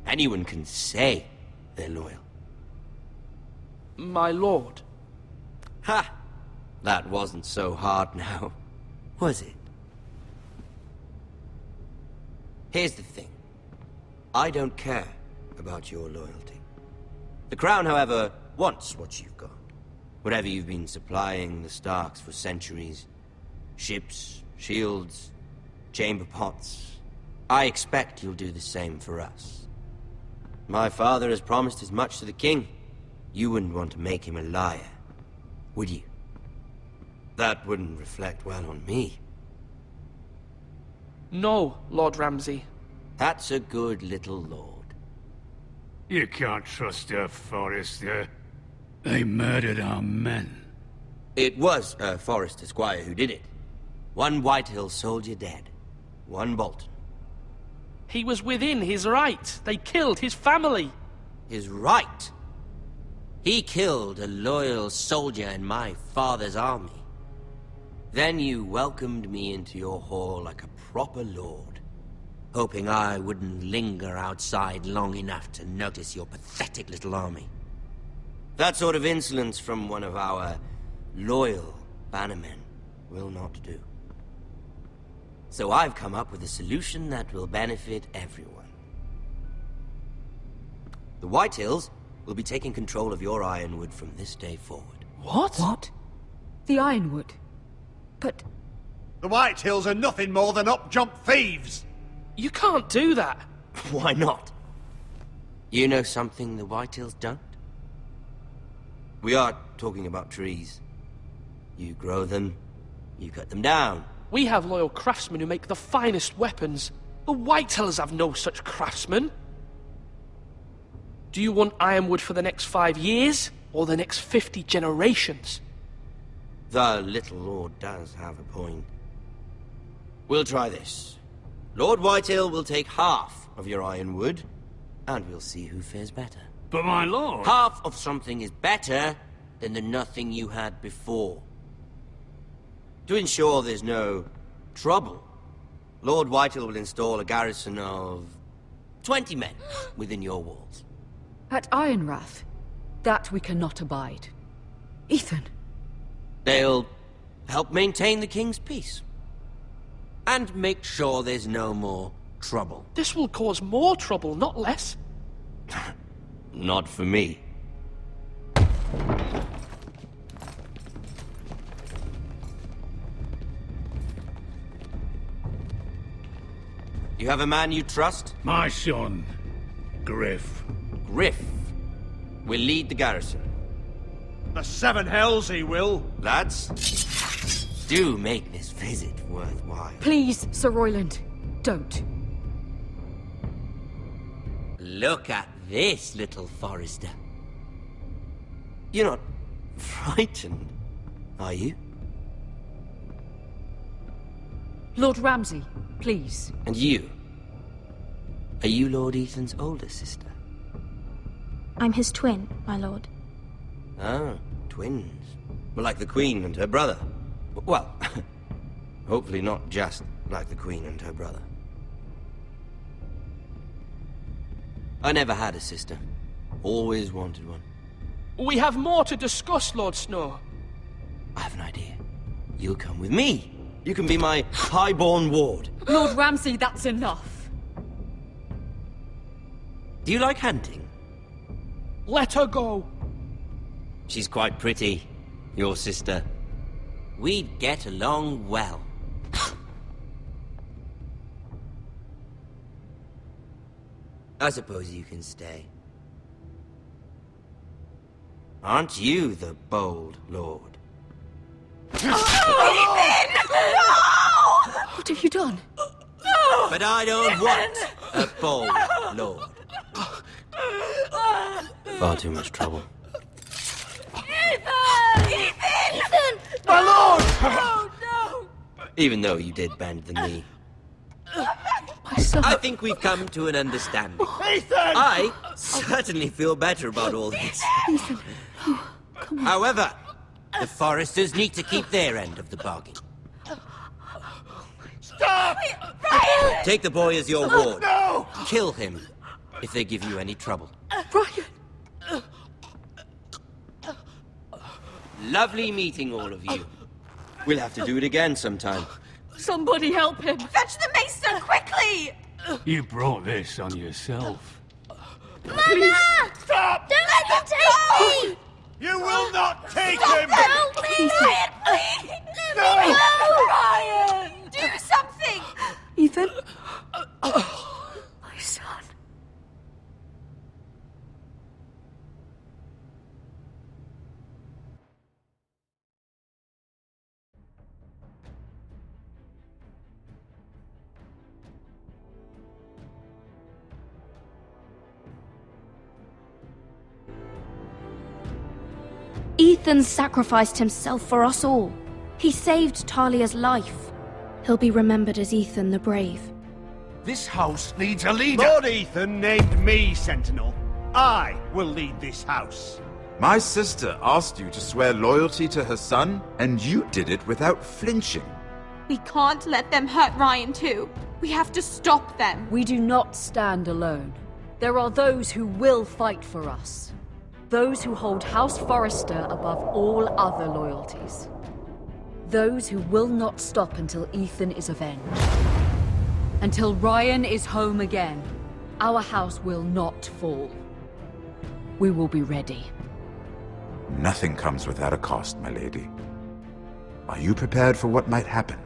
Anyone can say they're loyal. My lord. Ha! That wasn't so hard now, was it? Here's the thing. I don't care about your loyalty. The Crown, however, wants what you've got. Whatever you've been supplying the Starks for centuries. Ships, shields, chamber pots. I expect you'll do the same for us. My father has promised as much to the king. You wouldn't want to make him a liar, would you? That wouldn't reflect well on me. No, Lord Ramsay. That's a good little lord. You can't trust her, Forrester. They murdered our men. It was a Forrester squire who did it. One Whitehill soldier dead. One Bolton. He was within his right. They killed his family. His right? He killed a loyal soldier in my father's army. Then you welcomed me into your hall like a proper lord, hoping I wouldn't linger outside long enough to notice your pathetic little army. That sort of insolence from one of our loyal bannermen will not do. So I've come up with a solution that will benefit everyone. The Whitehills will be taking control of your Ironwood from this day forward. What? What? The Ironwood? But... The Whitehills are nothing more than up-jump thieves! You can't do that. Why not? You know something the Whitehills don't? We are talking about trees. You grow them, you cut them down. We have loyal craftsmen who make the finest weapons. The Whitehills have no such craftsmen. Do you want Ironwood for the next 5 years, or the next 50 generations? The little lord does have a point. We'll try this. Lord Whitehill will take half of your Ironwood, and we'll see who fares better. But my lord... Half of something is better than the nothing you had before. To ensure there's no trouble, Lord Whitehill will install a garrison of 20 men within your walls. At Ironrath? That we cannot abide. Ethan! They'll help maintain the king's peace. And make sure there's no more trouble. This will cause more trouble, not less. Not for me. You have a man you trust? My son, Griff. Griff will lead the garrison. The seven hells he will. Lads, do make this visit worthwhile. Please, Sir Royland, don't. Look at this, little Forrester. You're not frightened, are you? Lord Ramsay, please. And you? Are you Lord Ethan's older sister? I'm his twin, my lord. Ah, twins. Well, like the Queen and her brother. Well, hopefully not just like the Queen and her brother. I never had a sister. Always wanted one. We have more to discuss, Lord Snow. I have an idea. You'll come with me. You can be my highborn ward. Lord Ramsay, that's enough. Do you like hunting? Let her go. She's quite pretty, your sister. We'd get along well. I suppose you can stay. Aren't you the bold lord? What have you done? But I don't want a bold lord. Far too much trouble. Ethan! My lord! Oh, no! Even though you did bend the knee. My son. I think we've come to an understanding. Ethan! I certainly feel better about all this. Ethan. Oh, come on. However, the Foresters need to keep their end of the bargain. Stop! Take the boy as your ward. No! Kill him if they give you any trouble. Ryan! Lovely meeting all of you. We'll have to do it again sometime. Somebody help him! Fetch the maester, quickly! You brought this on yourself. Mama! Stop! Don't let him take me! You will not take Stop him! Help me! Ryan, please! Let me go! Ryan! Do something! Ethan? My son. Ethan sacrificed himself for us all. He saved Talia's life. He'll be remembered as Ethan the Brave. This house needs a leader. Lord Ethan named me Sentinel. I will lead this house. My sister asked you to swear loyalty to her son, and you did it without flinching. We can't let them hurt Ryan too. We have to stop them. We do not stand alone. There are those who will fight for us. Those who hold House Forrester above all other loyalties. Those who will not stop until Ethan is avenged. Until Ryan is home again, our house will not fall. We will be ready. Nothing comes without a cost, my lady. Are you prepared for what might happen?